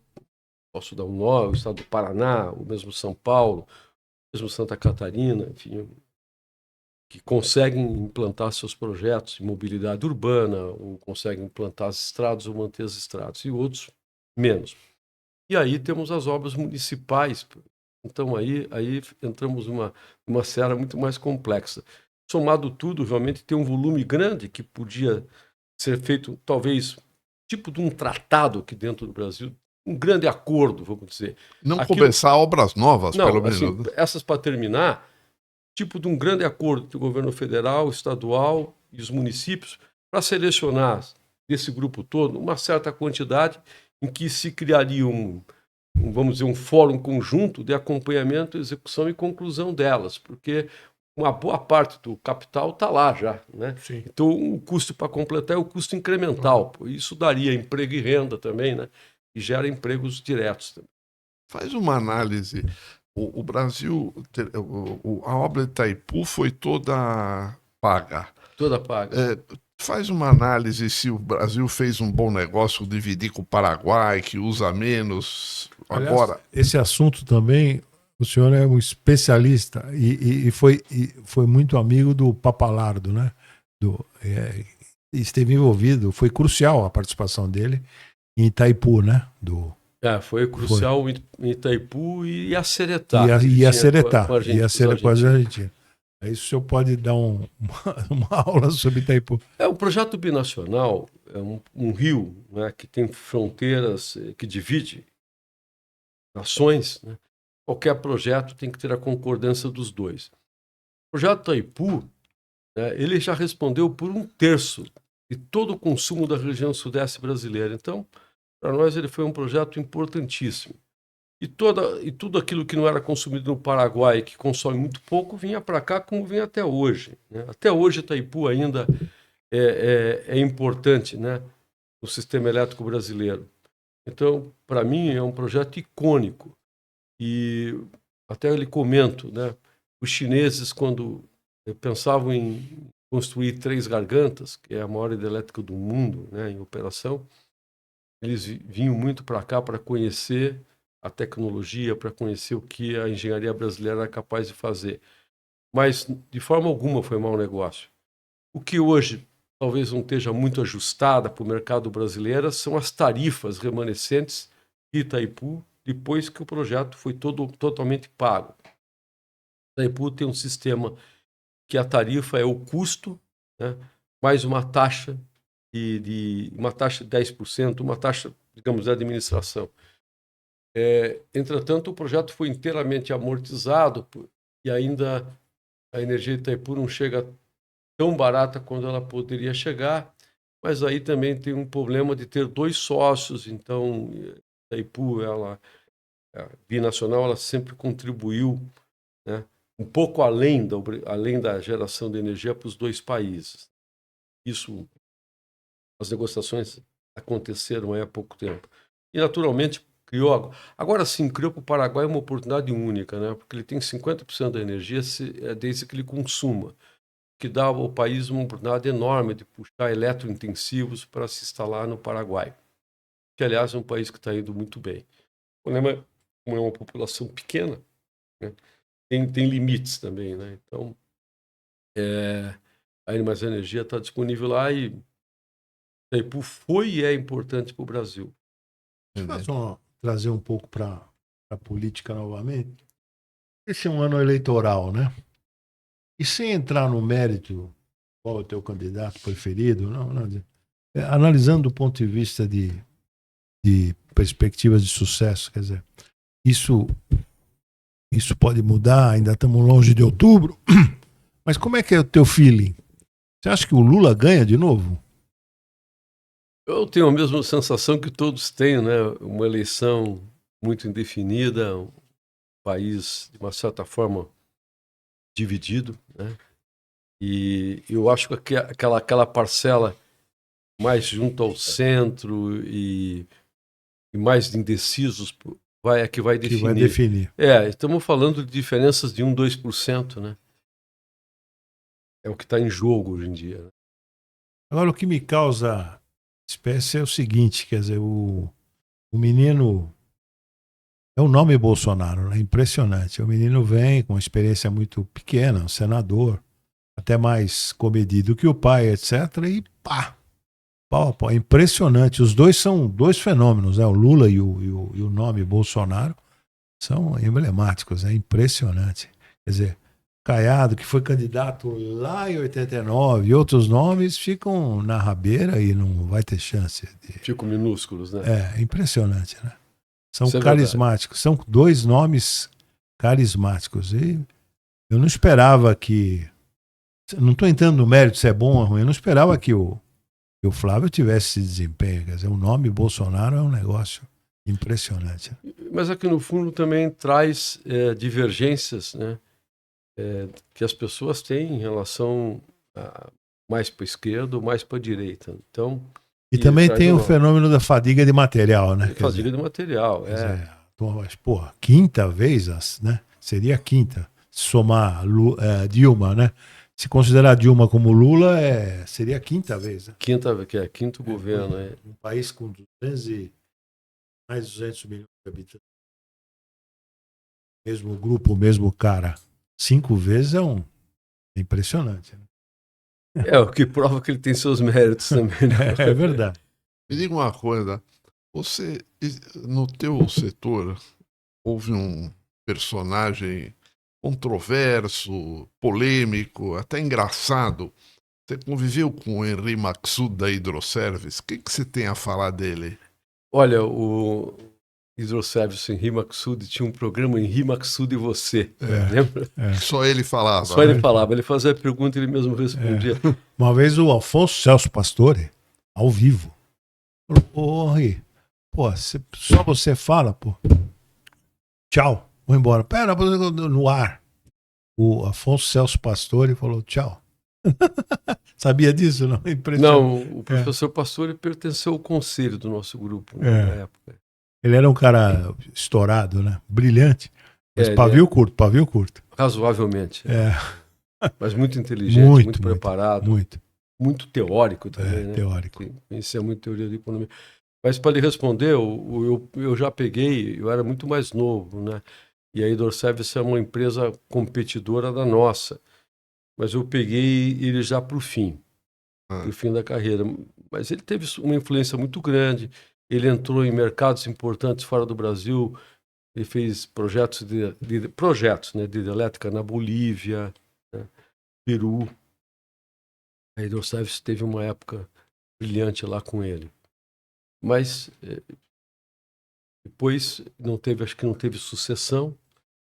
Posso dar um nome, o estado do Paraná, o mesmo São Paulo, o mesmo Santa Catarina, enfim, que conseguem implantar seus projetos de mobilidade urbana, ou conseguem implantar as estradas ou manter as estradas, e outros menos. E aí temos as obras municipais. Então aí entramos numa seara muito mais complexa. Somado tudo, realmente tem um volume grande que podia ser feito, talvez, tipo de um tratado aqui dentro do Brasil, um grande acordo, vamos dizer. Não começar obras novas, não, pelo assim, menos. essas para terminar, tipo de um grande acordo entre o governo federal, estadual e os municípios, para selecionar desse grupo todo uma certa quantidade em que se criaria vamos dizer, um fórum conjunto de acompanhamento, execução e conclusão delas, porque uma boa parte do capital está lá já. Né? Então, o custo para completar é o custo incremental. Isso daria emprego e renda também, né? E gera empregos diretos também. Faz uma análise. O Brasil, a obra de Itaipu foi toda paga. Toda paga. Faz uma análise se o Brasil fez um bom negócio dividir com o Paraguai, que usa menos. Aliás, agora. Esse assunto também, o senhor é um especialista e foi muito amigo do Papalardo, né? Esteve envolvido, foi crucial a participação dele em Itaipu, né? Foi crucial em Itaipu e a Seretá. E a Seretá com a Argentina. Isso o senhor pode dar uma aula sobre Itaipu. O projeto binacional é um rio, né, que tem fronteiras, que divide nações. Né? Qualquer projeto tem que ter a concordância dos dois. O projeto Itaipu, né, ele já respondeu por 1/3 de todo o consumo da região sudeste brasileira. Então, para nós, ele foi um projeto importantíssimo. E tudo aquilo que não era consumido no Paraguai, que consome muito pouco, vinha para cá como vem até hoje. Né? Até hoje, Itaipu ainda é importante, né, no sistema elétrico brasileiro. Então, para mim, é um projeto icônico. E até eu lhe comento, né, os chineses, quando pensavam em construir 3 gargantas, que é a maior hidrelétrica do mundo, né, em operação, eles vinham muito para cá para conhecer a tecnologia, para conhecer o que a engenharia brasileira era capaz de fazer. Mas, de forma alguma, foi mau negócio. O que hoje talvez não esteja muito ajustada para o mercado brasileiro são as tarifas remanescentes de Itaipu, depois que o projeto foi totalmente pago. Itaipu tem um sistema que a tarifa é o custo, né, mais uma taxa uma taxa de 10%, uma taxa, digamos, de administração. Entretanto, o projeto foi inteiramente amortizado e ainda a energia de Itaipu não chega tão barata quando ela poderia chegar. mas aí também tem um problema de ter 2 sócios, então a Itaipu, ela, a binacional, ela sempre contribuiu, né, um pouco além da geração de energia para os 2 países. Isso, as negociações aconteceram aí há pouco tempo. E, naturalmente, agora sim, criou para o Paraguai uma oportunidade única, né, porque ele tem 50% da energia desde que ele consuma, que dá ao país uma oportunidade enorme de puxar eletrointensivos para se instalar no Paraguai, que, aliás, é um país que está indo muito bem. O problema, como é uma população pequena, né, tem limites também, né? Então, a Animais Energia está disponível lá e Itaipu foi e é importante para o Brasil. Deixa eu só trazer um pouco para a política novamente. Esse é um ano eleitoral, né? E sem entrar no mérito, qual é o teu candidato preferido, analisando do ponto de vista de perspectivas de sucesso, quer dizer, isso pode mudar, ainda estamos longe de outubro, mas como é que é o teu feeling? Você acha que o Lula ganha de novo? Eu tenho a mesma sensação que todos têm, né? Uma eleição muito indefinida, um país, de uma certa forma, dividido, né? E eu acho que aquela parcela mais junto ao centro e mais indecisos é que vai definir. Que vai definir. Estamos falando de diferenças de 1, 2%, né? É o que está em jogo hoje em dia, né? Agora, o que me causa espécie é o seguinte, quer dizer, o menino é o nome Bolsonaro, né? Impressionante. O menino vem com uma experiência muito pequena, um senador, até mais comedido que o pai, etc. E pá! Pau, pau. É impressionante. Os dois são 2 fenômenos, né? O Lula e o nome Bolsonaro são emblemáticos, é impressionante. Quer dizer, Caiado, que foi candidato lá em 89, e outros nomes ficam na rabeira e não vai ter chance. Ficam minúsculos, né? É impressionante, né? São Isso é carismáticos, são 2 nomes carismáticos. E eu não esperava que. Não estou entrando no mérito se é bom ou ruim, eu não esperava que o Flávio tivesse esse desempenho. Quer dizer, o nome Bolsonaro é um negócio impressionante. Mas aqui no fundo também traz divergências, né? Que as pessoas têm em relação mais para a esquerda ou mais para a direita. Então, e também tem o fenômeno da fadiga de material, né? Fadiga de material, Porra, quinta vez, né? Seria a quinta. Somar Dilma, né? Se considerar Dilma como Lula, seria a quinta vez. Né? Quinto governo. Um país com mais de 200 milhões de habitantes. Mesmo grupo, mesmo cara. 5 vezes é impressionante. Né? O que prova que ele tem seus méritos também. Né? É verdade. Me diga uma coisa. Você, no teu setor, houve um personagem controverso, polêmico, até engraçado. Você conviveu com o Henri Maxud da Hidroservice. O que você tem a falar dele? Olha, o Hidroservice Henri Maxud tinha um programa Henri Maxud e você. Lembra? Só ele falava. Só ele falava. Ele fazia a pergunta e ele mesmo respondia. Uma vez o Afonso Celso Pastore, ao vivo, falou: ô Henri, só você fala, pô. Tchau. Vou embora. Pera, no ar. O Afonso Celso Pastore falou tchau. Sabia disso, não? Não, o professor Pastore pertenceu ao conselho do nosso grupo na época. Ele era um cara estourado, né? Brilhante. Mas pavio curto. Razoavelmente. Mas muito inteligente, muito preparado. Muito teórico também, né? Teórico. Conhecia muito teoria de economia. Mas para lhe responder, eu já peguei, eu era muito mais novo, né? E a Hidroservice é uma empresa competidora da nossa. Mas eu peguei ele já para o fim da carreira. Mas ele teve uma influência muito grande. Ele entrou em mercados importantes fora do Brasil. Ele fez projetos de hidrelétrica na Bolívia, né? Peru. A Hidroservice teve uma época brilhante lá com ele. Mas depois acho que não teve sucessão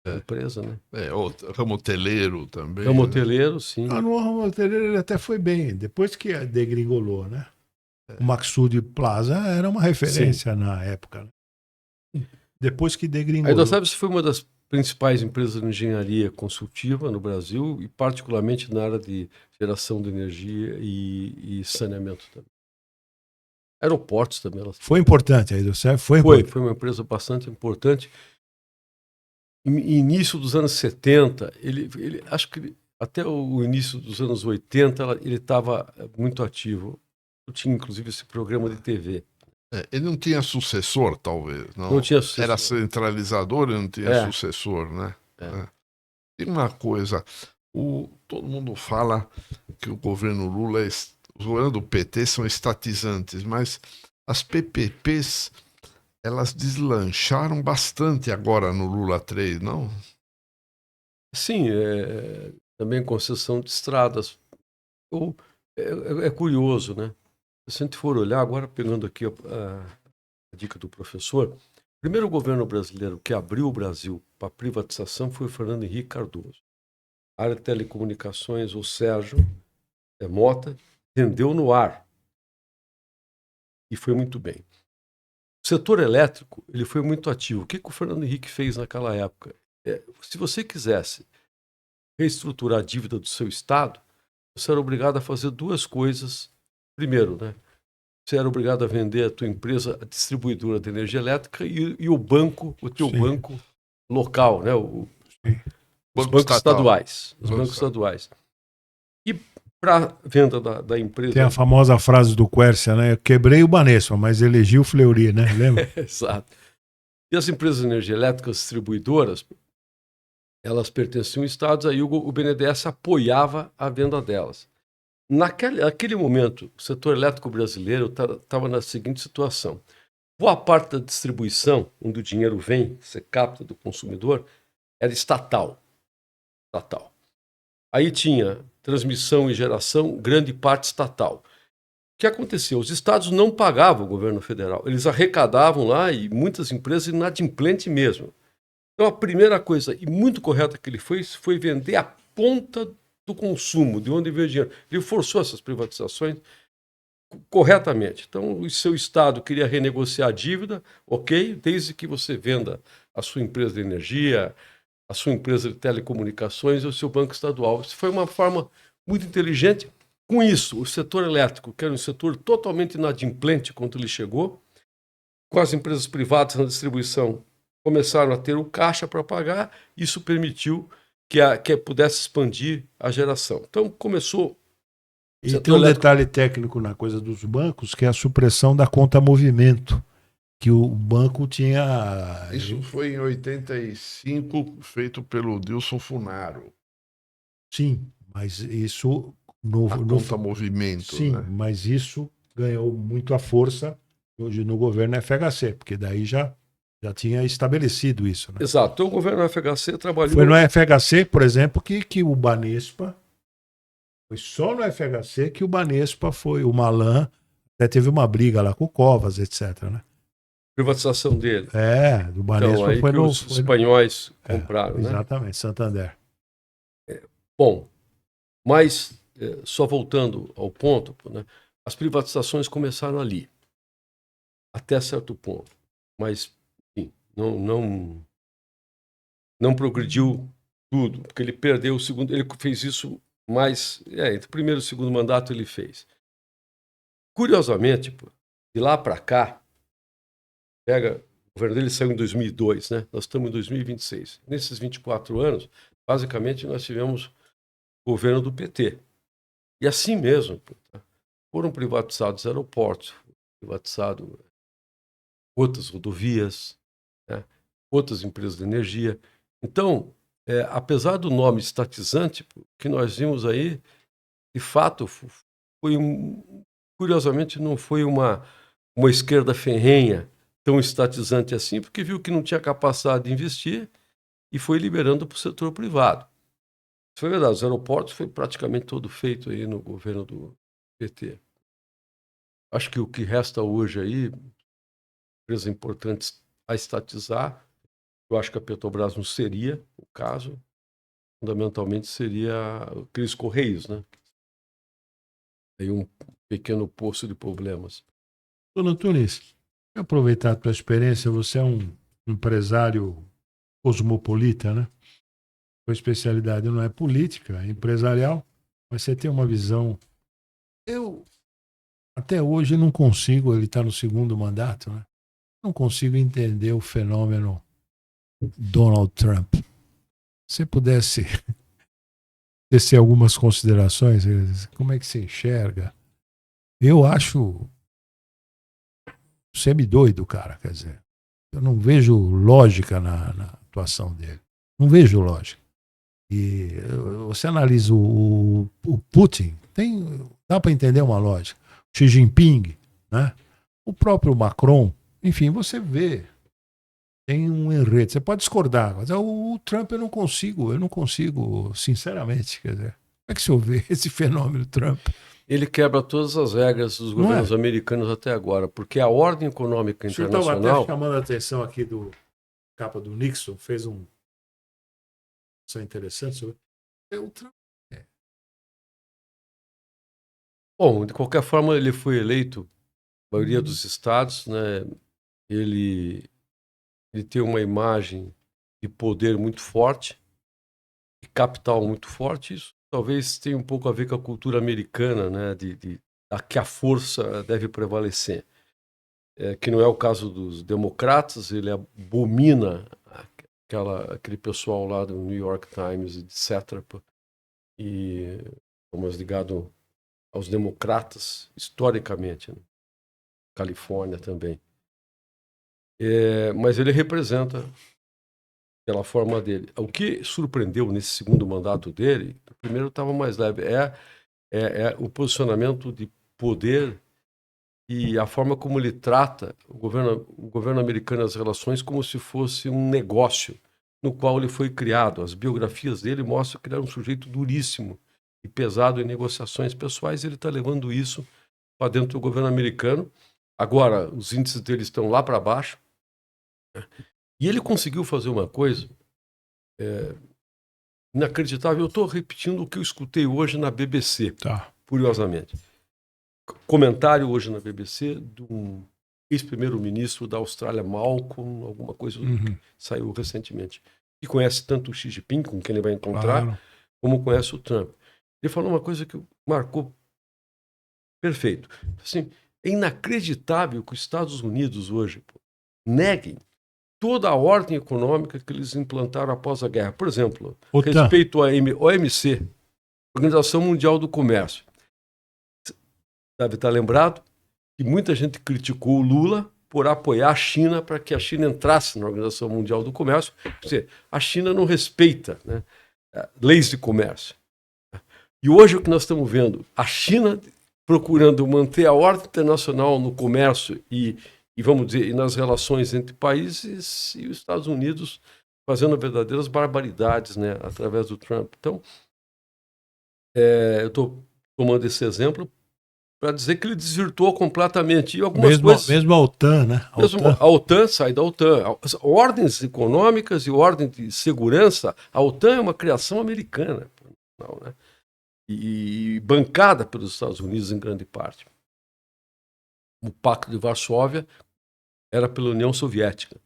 da empresa, né? O ramo hoteleiro também. Ramo hoteleiro, sim. No ramo hoteleiro ele até foi bem, depois que degringolou, né? O Maxud Plaza era uma referência na época, né? Depois que A degringolou. Hidroservice foi uma das principais empresas de engenharia consultiva no Brasil e particularmente na área de geração de energia e saneamento também. Aeroportos também. Foi importante a Hidroservice? Foi uma empresa bastante importante. Início dos anos 70, acho que até o início dos anos 80 ele estava muito ativo. Eu tinha inclusive esse programa de TV. Ele não tinha sucessor, talvez. Não tinha sucessor. Era centralizador e não tinha sucessor, né? E uma coisa, todo mundo fala que o governo Lula, os governos do PT são estatizantes, mas as PPPs, elas deslancharam bastante agora no Lula 3, não? Sim, também concessão de estradas. É curioso, né? Se a gente for olhar, agora pegando aqui a dica do professor, o primeiro governo brasileiro que abriu o Brasil para privatização foi o Fernando Henrique Cardoso. A área de telecomunicações, o Sérgio Mota, vendeu no ar. E foi muito bem. O setor elétrico, ele foi muito ativo. O que o Fernando Henrique fez naquela época? Se você quisesse reestruturar a dívida do seu estado, você era obrigado a fazer duas coisas. Primeiro, né? Você era obrigado a vender a tua empresa, a distribuidora de energia elétrica e o teu banco local, né? Os bancos estaduais. Os bancos estaduais. E para venda da empresa... Tem a famosa frase do Quércia, né? Eu quebrei o Banespa, mas elegi o Fleury, né? Lembra? Exato. E as empresas de energia elétrica, as distribuidoras, elas pertenciam a estados, aí o BNDES apoiava a venda delas. Naquele momento, o setor elétrico brasileiro estava na seguinte situação. Boa parte da distribuição, onde o dinheiro vem, você capta do consumidor, era estatal. Aí tinha transmissão e geração, grande parte estatal. O que acontecia? Os estados não pagavam o governo federal. Eles arrecadavam lá e muitas empresas inadimplentes mesmo. Então a primeira coisa, e muito correta que ele fez, foi vender a ponta do consumo, de onde veio o dinheiro. Ele forçou essas privatizações corretamente. Então, o seu estado queria renegociar a dívida, ok, desde que você venda a sua empresa de energia, a sua empresa de telecomunicações e o seu banco estadual. Isso foi uma forma muito inteligente. Com isso, o setor elétrico, que era um setor totalmente inadimplente quando ele chegou, com as empresas privadas na distribuição, começaram a ter o caixa para pagar, isso permitiu que pudesse expandir a geração. Então, começou... E tem um detalhe técnico na coisa dos bancos, que é a supressão da conta movimento, que o banco tinha... Isso foi em 85, feito pelo Dilson Funaro. Sim, mas isso... conta movimento. Sim, né? Mas isso ganhou muito a força hoje no governo FHC, porque daí já tinha estabelecido isso. Né? Exato. Então o governo FHC trabalhou... Foi no FHC, por exemplo, que o Banespa... Foi só no FHC que o Banespa foi... O Malan até teve uma briga lá com o Covas, etc. Né? Privatização dele. Do Banespa então, aí foi que os espanhóis compraram, né? Exatamente, Santander. Bom, mas só voltando ao ponto, né? As privatizações começaram ali, até certo ponto, mas enfim, não progrediu tudo, porque ele perdeu o segundo, ele fez isso mais, entre o primeiro e o segundo mandato ele fez. Curiosamente, de lá para cá, o governo dele saiu em 2002, né? Nós estamos em 2026. Nesses 24 anos, basicamente, nós tivemos o governo do PT. E assim mesmo, foram privatizados aeroportos, privatizadas outras rodovias, né? Outras empresas de energia. Então, apesar do nome estatizante, que nós vimos aí, de fato, curiosamente, não foi uma esquerda ferrenha tão estatizante assim, porque viu que não tinha capacidade de investir e foi liberando para o setor privado. Isso foi verdade, os aeroportos foi praticamente todo feito aí no governo do PT. Acho que o que resta hoje aí, empresas importantes a estatizar, eu acho que a Petrobras não seria o caso, fundamentalmente seria aqueles Correios, né? Aí pequeno poço de problemas. Dona Antunes, eu aproveitar a tua experiência, você é um empresário cosmopolita, né? Sua especialidade não é política, é empresarial, mas você tem uma visão. Eu, até hoje, não consigo, ele está no segundo mandato, né? Não consigo entender o fenômeno Donald Trump. Se você pudesse tecer algumas considerações, como é que você enxerga? Eu acho semi-doido, cara, quer dizer. Eu não vejo lógica na atuação dele. Não vejo lógica. E você analisa o Putin, dá para entender uma lógica. Xi Jinping, né? O próprio Macron, enfim, você vê. Tem um enredo. Você pode discordar, mas o Trump eu não consigo, sinceramente, quer dizer. Como é que o senhor vê esse fenômeno Trump? Ele quebra todas as regras dos governos americanos até agora, porque a ordem econômica O senhor estava internacional... até chamando a atenção aqui do capa do Nixon, fez uma interessante sobre o Trump. Bom, de qualquer forma, ele foi eleito, a maioria dos estados, né? Ele tem uma imagem de poder muito forte, de capital muito forte. Isso talvez tenha um pouco a ver com a cultura americana, né? Que a força deve prevalecer. Que não é o caso dos democratas, ele abomina aquele pessoal lá do New York Times, etc. E mais ligado aos democratas, historicamente, né? Califórnia também. Mas ele representa pela forma dele. O que surpreendeu nesse segundo mandato dele, o primeiro estava mais leve, é o posicionamento de poder e a forma como ele trata o governo americano, as relações, como se fosse um negócio no qual ele foi criado. As biografias dele mostram que ele era um sujeito duríssimo e pesado em negociações pessoais, e ele está levando isso para dentro do governo americano. Agora, os índices dele estão lá para baixo, e ele conseguiu fazer uma coisa inacreditável. Eu estou repetindo o que eu escutei hoje na BBC, curiosamente. Comentário hoje na BBC de um ex-primeiro-ministro da Austrália, Malcolm, alguma coisa que saiu recentemente, que conhece tanto o Xi Jinping, com quem ele vai encontrar, como conhece o Trump. Ele falou uma coisa que marcou perfeito. Assim, é inacreditável que os Estados Unidos hoje neguem toda a ordem econômica que eles implantaram após a guerra. Por exemplo, respeito à OMC, Organização Mundial do Comércio. Deve estar lembrado que muita gente criticou o Lula por apoiar a China para que a China entrasse na Organização Mundial do Comércio. Quer dizer, a China não respeita, né, leis de comércio. E hoje o que nós estamos vendo, a China procurando manter a ordem internacional no comércio e vamos dizer, nas relações entre países, e os Estados Unidos fazendo verdadeiras barbaridades, né, através do Trump. Então, eu estou tomando esse exemplo para dizer que ele desvirtuou completamente. E algumas coisas... Mesmo a OTAN, né? A OTAN sai da OTAN. As ordens econômicas e ordem de segurança, a OTAN é uma criação americana, não, né? E bancada pelos Estados Unidos em grande parte. O Pacto de Varsóvia era pela União Soviética.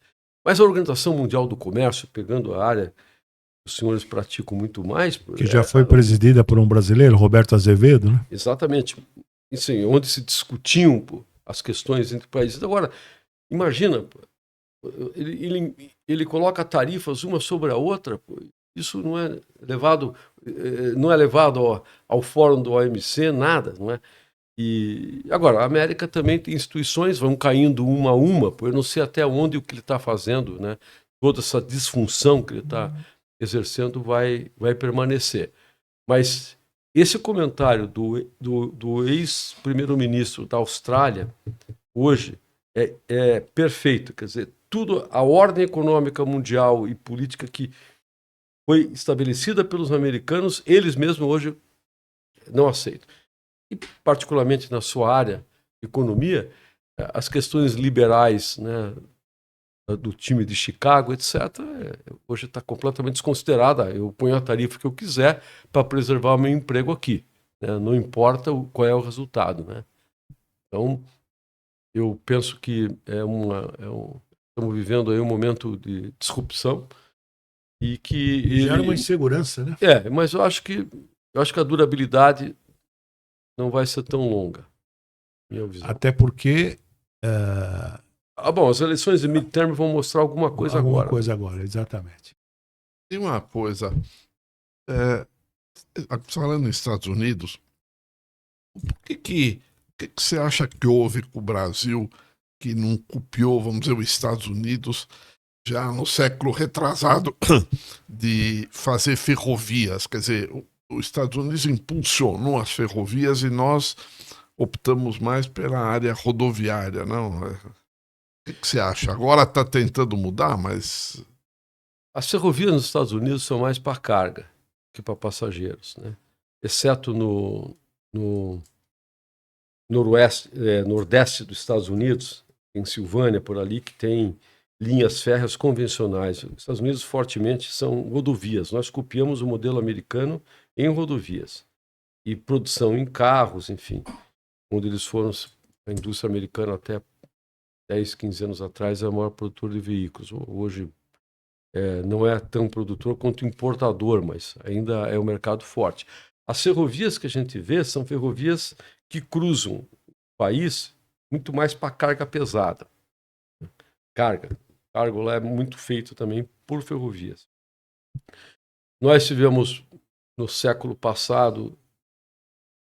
Mas a Organização Mundial do Comércio, pegando a área que os senhores praticam muito mais... Que já foi presidida por um brasileiro, Roberto Azevedo, né? Exatamente. Assim, onde se discutiam as questões entre países. Agora, imagina, ele coloca tarifas uma sobre a outra, isso não é levado ao fórum do OMC, nada, não é? E agora, a América também tem instituições, vão caindo uma a uma, eu não sei até onde o que ele está fazendo, né? Toda essa disfunção que ele está exercendo vai permanecer. Mas esse comentário do ex-primeiro-ministro da Austrália, hoje, é perfeito. Quer dizer, tudo, a ordem econômica mundial e política que foi estabelecida pelos americanos, eles mesmos hoje não aceitam. E, particularmente na sua área, economia, as questões liberais, né, do time de Chicago, etc., hoje está completamente desconsiderada. Eu ponho a tarifa que eu quiser para preservar o meu emprego aqui. né? Não importa qual é o resultado, né? Então, eu penso que estamos vivendo aí um momento de disrupção e que Gera uma insegurança, né? mas eu acho que a durabilidade não vai ser tão longa, minha visão. Até porque Bom, as eleições de midterm vão mostrar alguma coisa alguma agora. coisa agora, exatamente. Tem uma coisa, falando nos Estados Unidos, o que você acha que houve com o Brasil que não copiou, vamos dizer, os Estados Unidos já no século retrasado de fazer ferrovias? Quer dizer, os Estados Unidos impulsionou as ferrovias e nós optamos mais pela área rodoviária, não? O que você acha? Agora está tentando mudar, mas... As ferrovias nos Estados Unidos são mais para carga que para passageiros, né? Exceto no nordeste dos Estados Unidos, em Silvânia, por ali, que tem linhas férreas convencionais. Os Estados Unidos fortemente são rodovias. Nós copiamos o modelo americano em rodovias. E produção em carros, enfim. Onde eles foram, a indústria americana até 10, 15 anos atrás, é o maior produtor de veículos. Hoje não é tão produtor quanto importador, mas ainda é um mercado forte. As ferrovias que a gente vê são ferrovias que cruzam o país muito mais para carga pesada. Cargo lá é muito feito também por ferrovias. Nós tivemos, no século passado,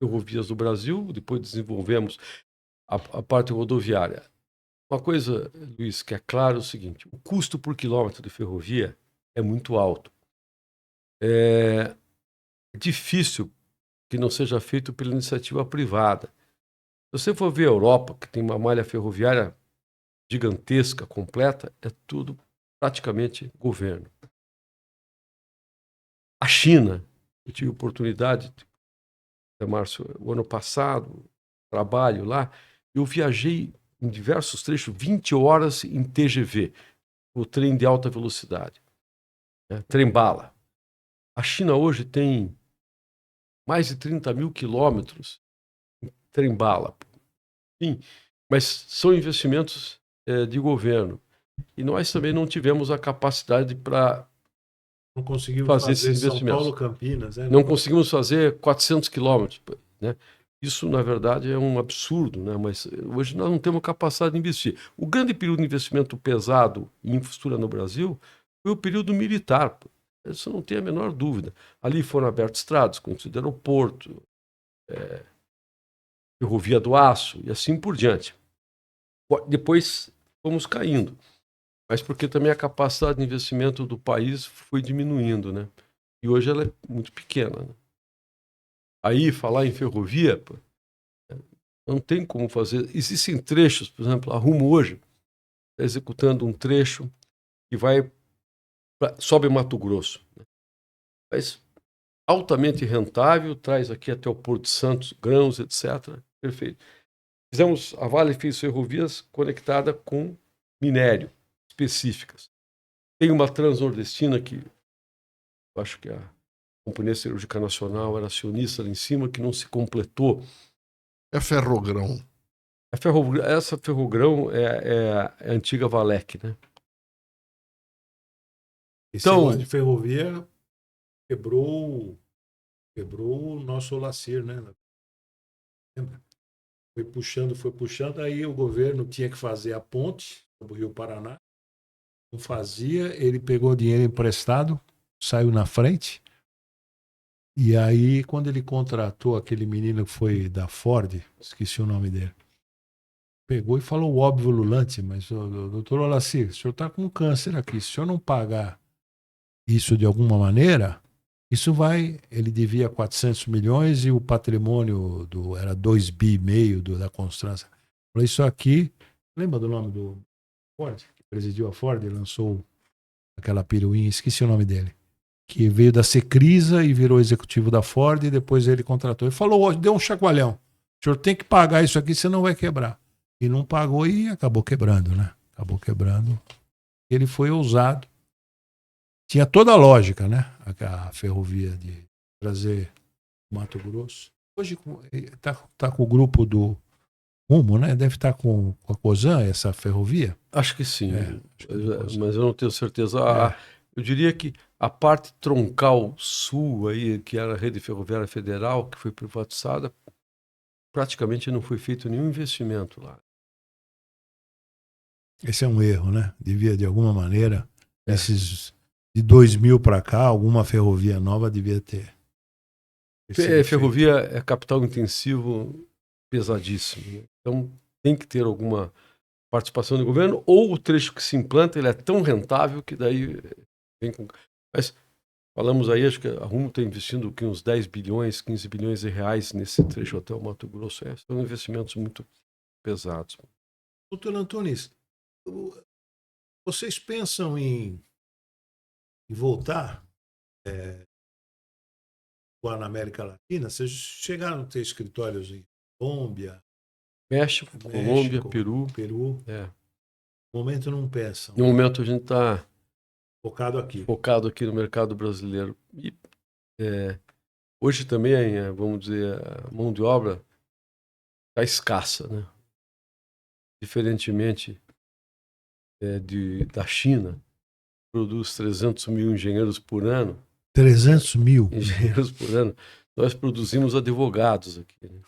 ferrovias do Brasil, depois desenvolvemos a parte rodoviária. Uma coisa, Luiz, que é claro é o seguinte: o custo por quilômetro de ferrovia é muito alto. É difícil que não seja feito pela iniciativa privada. Se você for ver a Europa, que tem uma malha ferroviária gigantesca, completa, é tudo praticamente governo. A China, eu tive oportunidade, Márcio, o ano passado, trabalho lá, eu viajei em diversos trechos, 20 horas em TGV, o trem de alta velocidade, trem-bala. A China hoje tem mais de 30 mil quilômetros em trem-bala. Sim, mas são investimentos de governo. E nós também não tivemos a capacidade para Não conseguimos fazer fazer esses São investimentos. Paulo, Campinas, né? Não conseguimos fazer 400 quilômetros, né? Isso, na verdade, é um absurdo, né? Mas hoje nós não temos capacidade de investir. O grande período de investimento pesado em infraestrutura no Brasil foi o período militar. Isso não tem a menor dúvida. Ali foram abertos estradas, construído aeroporto, ferrovia do aço e assim por diante. Depois fomos caindo, mas porque também a capacidade de investimento do país foi diminuindo, né? E hoje ela é muito pequena, né? Aí, falar em ferrovia, não tem como fazer. Existem trechos, por exemplo, a Rumo hoje está executando um trecho que sobe Mato Grosso. Né? Mas altamente rentável, traz aqui até o Porto de Santos, grãos, etc. Perfeito. A Vale fez ferrovias conectada com minério, específicas. Tem uma transnordestina que eu acho que a Companhia Siderúrgica Nacional era acionista lá em cima, que não se completou. É Ferrogrão. Essa Ferrogrão é a antiga Valec, né? Esse negócio de ferrovia quebrou o nosso Olacir, né? Lembra? Foi puxando, aí o governo tinha que fazer a ponte do Rio Paraná. Não fazia, ele pegou dinheiro emprestado, saiu na frente. E aí, quando ele contratou aquele menino que foi da Ford, esqueci o nome dele, pegou e falou o óbvio lulante, mas, doutor Olacir, o senhor está com câncer aqui, se o senhor não pagar isso de alguma maneira, isso vai... Ele devia 400 milhões e o patrimônio era 2,5 bi da Constância. Falou, isso aqui... Lembra do nome do Ford? Que presidiu a Ford e lançou aquela piruinha, esqueci o nome dele. Que veio da Secrisa e virou executivo da Ford e depois ele contratou. Ele falou, deu um chacoalhão. O senhor tem que pagar isso aqui, senão vai quebrar. E não pagou e acabou quebrando, né? Acabou quebrando. Ele foi ousado. Tinha toda a lógica, né? A ferrovia de trazer Mato Grosso. hoje tá com o grupo do Rumo, né? Deve estar com a Cosan, essa ferrovia. Acho que sim, Acho que é Cosan. mas eu não tenho certeza. Eu diria que a parte troncal sul aí, que era a rede ferroviária federal, que foi privatizada, praticamente não foi feito nenhum investimento lá. Esse é um erro, né? Devia, de alguma maneira, esses de 2000 para cá, alguma ferrovia nova devia ter. Ferrovia é capital intensivo pesadíssimo, né? Então tem que ter alguma participação do governo, ou o trecho que se implanta ele é tão rentável que daí vem com... Mas falamos aí, acho que a Rumo está investindo aqui uns 10 bilhões, 15 bilhões de reais nesse trecho até o Mato Grosso. São investimentos muito pesados. Doutor Antunes, vocês pensam em voltar na América Latina? Vocês chegaram a ter escritórios em Colômbia, México, Colômbia, Peru. No momento não pensam. No momento a gente está focado aqui no mercado brasileiro. E hoje também, vamos dizer, a mão de obra está escassa, né? Diferentemente da China, produz 300 mil engenheiros por ano. 300 mil? Engenheiros por ano. Nós produzimos advogados aqui, né?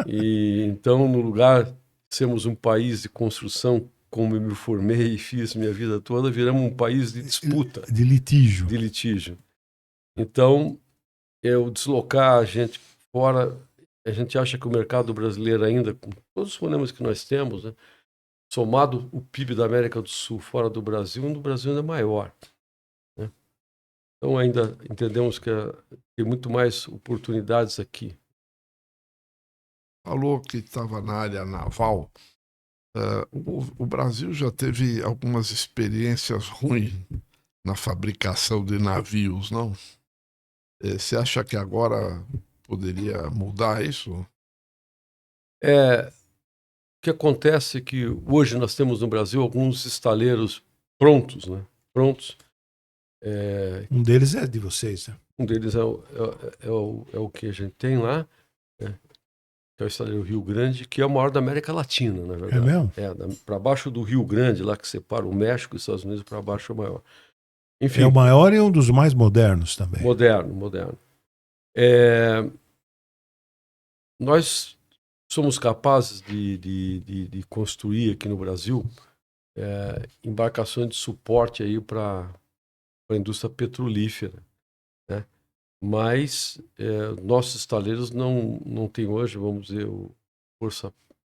E então, no lugar de sermos um país de construção, como eu me formei e fiz minha vida toda, viramos um país de disputa. De litígio. De litígio. Então, eu deslocar a gente fora, a gente acha que o mercado brasileiro ainda, com todos os problemas que nós temos, né, somado o PIB da América do Sul fora do Brasil, no Brasil ainda é maior, né? Então, ainda entendemos que tem muito mais oportunidades aqui. Falou que estava na área naval. O Brasil já teve algumas experiências ruins na fabricação de navios, não? Você acha que agora poderia mudar isso? O que acontece é que hoje nós temos no Brasil alguns estaleiros prontos, né? Prontos. Um deles é de vocês, né? Um deles é o que a gente tem lá, né? Que é o estaleiro Rio Grande, que é o maior da América Latina, na verdade. É mesmo? Para baixo do Rio Grande, lá que separa o México e os Estados Unidos, para baixo é o maior. Enfim, é o maior e um dos mais modernos também. Moderno. Nós somos capazes de construir aqui no Brasil embarcações de suporte aí para a indústria petrolífera, né? Mas nossos estaleiros não têm hoje, vamos dizer, força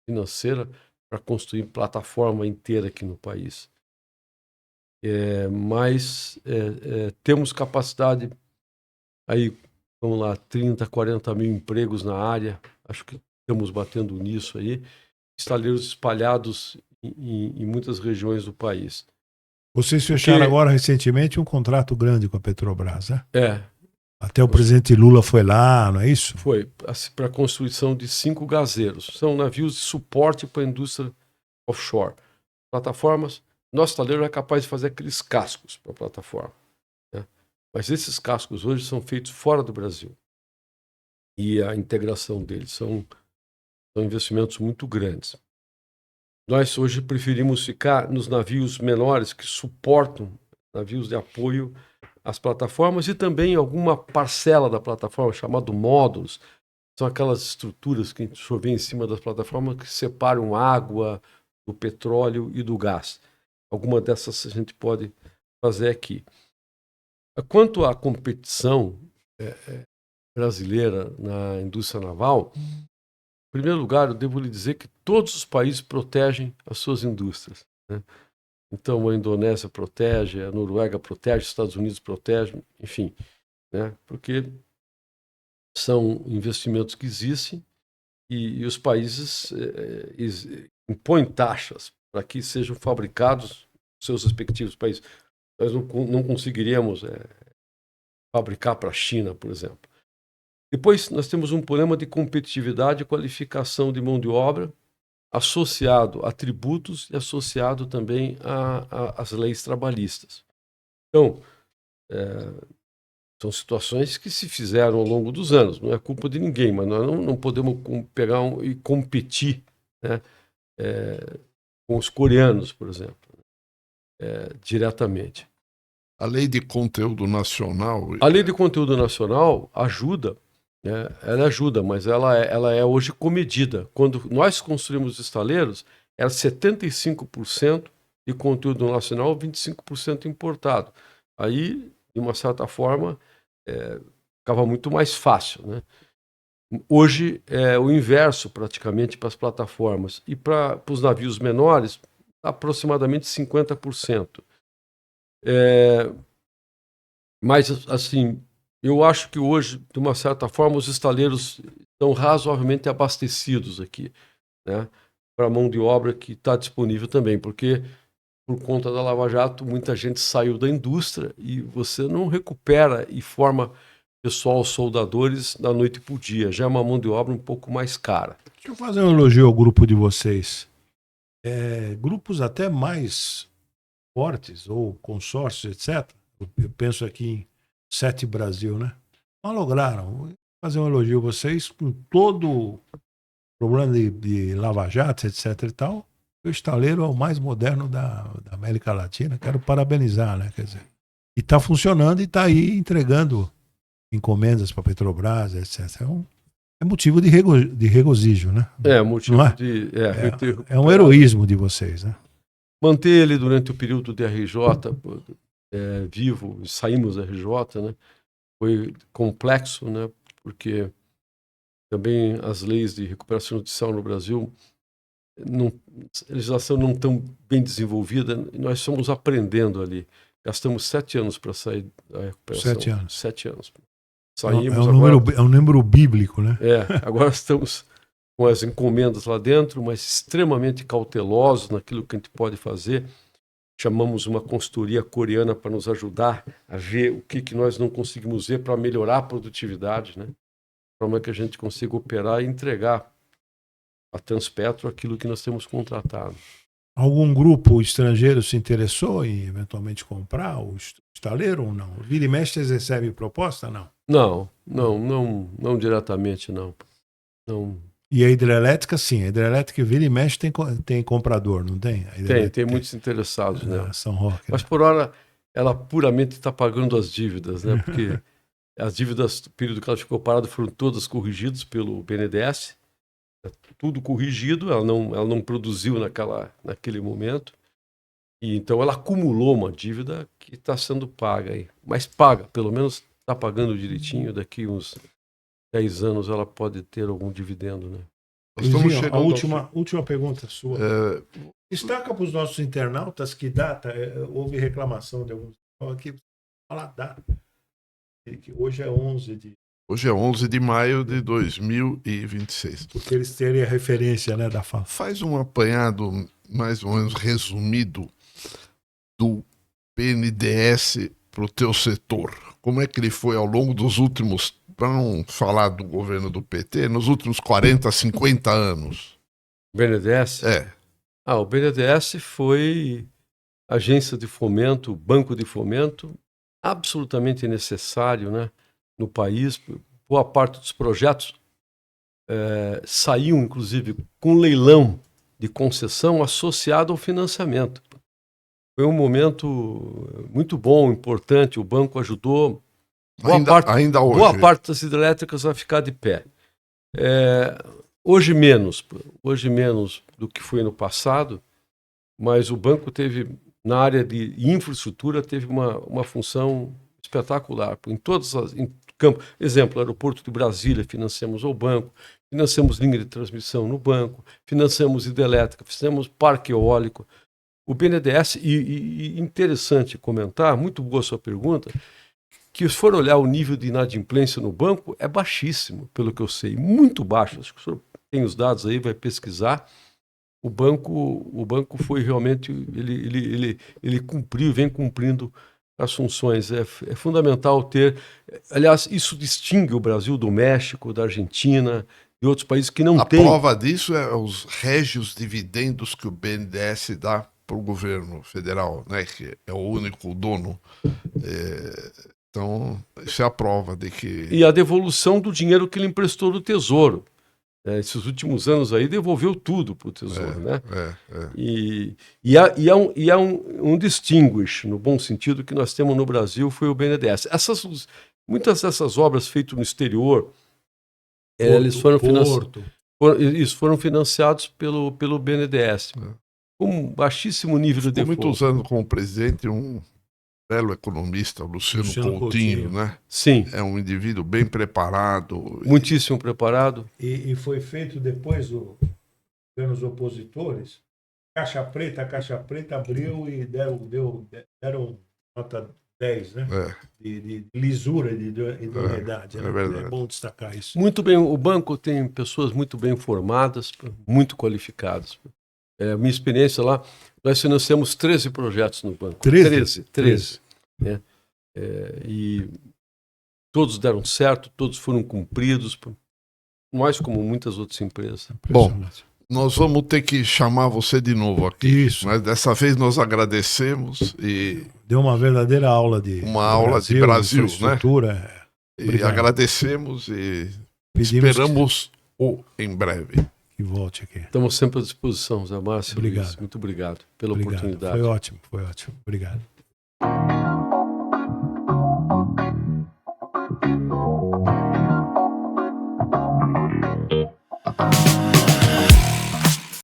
financeira para construir plataforma inteira aqui no país. Mas temos capacidade, aí, vamos lá, 30, 40 mil empregos na área, acho que estamos batendo nisso aí, estaleiros espalhados em muitas regiões do país. Vocês fecharam agora recentemente um contrato grande com a Petrobras, né? Até o presidente Lula foi lá, não é isso? Foi, para a construção de 5 gazeiros. São navios de suporte para a indústria offshore. Plataformas, nosso estaleiro é capaz de fazer aqueles cascos para a plataforma, né? Mas esses cascos hoje são feitos fora do Brasil. E a integração deles são investimentos muito grandes. Nós hoje preferimos ficar nos navios menores que suportam navios de apoio às plataformas e também alguma parcela da plataforma, chamado módulos. São aquelas estruturas que a gente vê em cima das plataformas que separam água do petróleo e do gás. Alguma dessas a gente pode fazer aqui. Quanto à competição brasileira na indústria naval, em primeiro lugar, eu devo lhe dizer que todos os países protegem as suas indústrias, né? Então, a Indonésia protege, a Noruega protege, os Estados Unidos protegem, enfim, né? Porque são investimentos que existem e os países impõem taxas para que sejam fabricados nos seus respectivos países. Nós não conseguiríamos fabricar para a China, por exemplo. Depois, nós temos um problema de competitividade e qualificação de mão de obra associado a tributos e associado também às leis trabalhistas. Então, São situações que se fizeram ao longo dos anos, não é culpa de ninguém, mas nós não podemos pegar e competir, né, com os coreanos, por exemplo, diretamente. A lei de conteúdo nacional. A lei de conteúdo nacional ajuda, né, ela ajuda, mas ela é hoje comedida. Quando nós construímos estaleiros, era 75% de conteúdo nacional, 25% importado. Aí, de uma certa forma, ficava muito mais fácil, né? Hoje é o inverso praticamente para as plataformas. E para os navios menores, aproximadamente 50%. Mas, assim, eu acho que hoje, de uma certa forma, os estaleiros estão razoavelmente abastecidos aqui, né, para a mão de obra que está disponível também, porque por conta da Lava Jato, muita gente saiu da indústria e você não recupera e forma pessoal, soldadores, da noite para o dia. Já é uma mão de obra um pouco mais cara. Deixa eu fazer um elogio ao grupo de vocês. Grupos até mais fortes, ou consórcios, etc. Eu penso aqui em Sete Brasil, né? Não lograram. Vou fazer um elogio a vocês com todo o problema de Lava Jato, etc e tal. O estaleiro é o mais moderno da América Latina. Quero parabenizar, né? Quer dizer, e está funcionando e está aí entregando encomendas para a Petrobras, etc. É motivo de regozijo, né? Motivo Não é? de... É um heroísmo de vocês, né? Manter ele durante o período de RJ vivo, saímos da RJ, né? Foi complexo, né? Porque também as leis de recuperação judicial no Brasil, a legislação não tão bem desenvolvida, e nós estamos aprendendo ali. Gastamos 7 anos para sair da recuperação. 7 anos. 7 anos. Saímos é um número bíblico, né? Agora estamos com as encomendas lá dentro, mas extremamente cautelosos naquilo que a gente pode fazer. Chamamos uma consultoria coreana para nos ajudar a ver o que nós não conseguimos ver para melhorar a produtividade, né? De forma que a gente consiga operar e entregar a Transpetro aquilo que nós temos contratado. Algum grupo estrangeiro se interessou em eventualmente comprar o estaleiro ou não? Vira e mexe, vocês recebem proposta? Não. Não diretamente, não. E a hidrelétrica, sim. A hidrelétrica vira e mexe tem comprador, não tem? Tem muitos interessados, né? São Roque. Mas por hora ela puramente está pagando as dívidas, né? Porque as dívidas do período que ela ficou parada foram todas corrigidas pelo BNDES. Tudo corrigido, ela não produziu naquele momento. E então ela acumulou uma dívida que está sendo paga aí. Mas paga, pelo menos está pagando direitinho. Daqui uns 10 anos ela pode ter algum dividendo, né? A última pergunta sua. Destaca para os nossos internautas que data houve reclamação de alguns aqui. Fala data. Que hoje é 11 de... Hoje é 11 de maio de 2026. Porque eles terem a referência, né, da fala. Faz um apanhado mais ou menos resumido do BNDES para o teu setor. Como é que ele foi ao longo dos últimos, para não falar do governo do PT, nos últimos 40, 50 anos? O BNDES? O BNDES foi agência de fomento, banco de fomento, absolutamente necessário, né, no país. Boa parte dos projetos saíam, inclusive, com leilão de concessão associado ao financiamento. Foi um momento muito bom, importante. O banco ajudou boa parte das hidrelétricas a ficar de pé. Hoje menos do que foi no passado, mas o banco teve, na área de infraestrutura, teve uma função espetacular. Em campo, exemplo, aeroporto de Brasília, financiamos o banco, financiamos linha de transmissão no banco, financiamos hidrelétrica, fizemos parque eólico. O BNDES, e interessante comentar, muito boa sua pergunta, que se for olhar o nível de inadimplência no banco, é baixíssimo, pelo que eu sei, muito baixo. Acho que o senhor tem os dados aí, vai pesquisar. O banco foi realmente, ele cumpriu, vem cumprindo as funções. É fundamental ter, aliás, isso distingue o Brasil do México, da Argentina e outros países que não têm. A prova disso é os régios dividendos que o BNDES dá para o governo federal, né, que é o único dono. Então, isso é a prova de que... E a devolução do dinheiro que ele emprestou do Tesouro. Esses últimos anos aí devolveu tudo para o Tesouro, né? E há um distinguish, no bom sentido, que nós temos no Brasil, foi o BNDES. Muitas dessas obras feitas no exterior, eles foram financiados pelo BNDES, com um baixíssimo nível de default. Muitos anos como presidente, um belo economista, Luciano Coutinho, né? Sim. É um indivíduo bem preparado. Muitíssimo preparado. E foi feito depois pelos opositores. Caixa Preta abriu e deram nota 10, né? De lisura e de idoneidade. É verdade. É bom destacar isso. Muito bem, o banco tem pessoas muito bem formadas, muito qualificadas. Minha experiência lá, nós financiamos 13 projetos no banco. 13. Né? E todos deram certo, todos foram cumpridos, mais como muitas outras empresas. Bom, nós vamos ter que chamar você de novo aqui. Isso. Mas dessa vez nós agradecemos e... Deu uma verdadeira aula de Brasil, né? E agradecemos e esperamos em breve. Que volte aqui. Estamos sempre à disposição, Zé Márcio. Obrigado. Luiz. Muito obrigado pela oportunidade. Foi ótimo. Obrigado.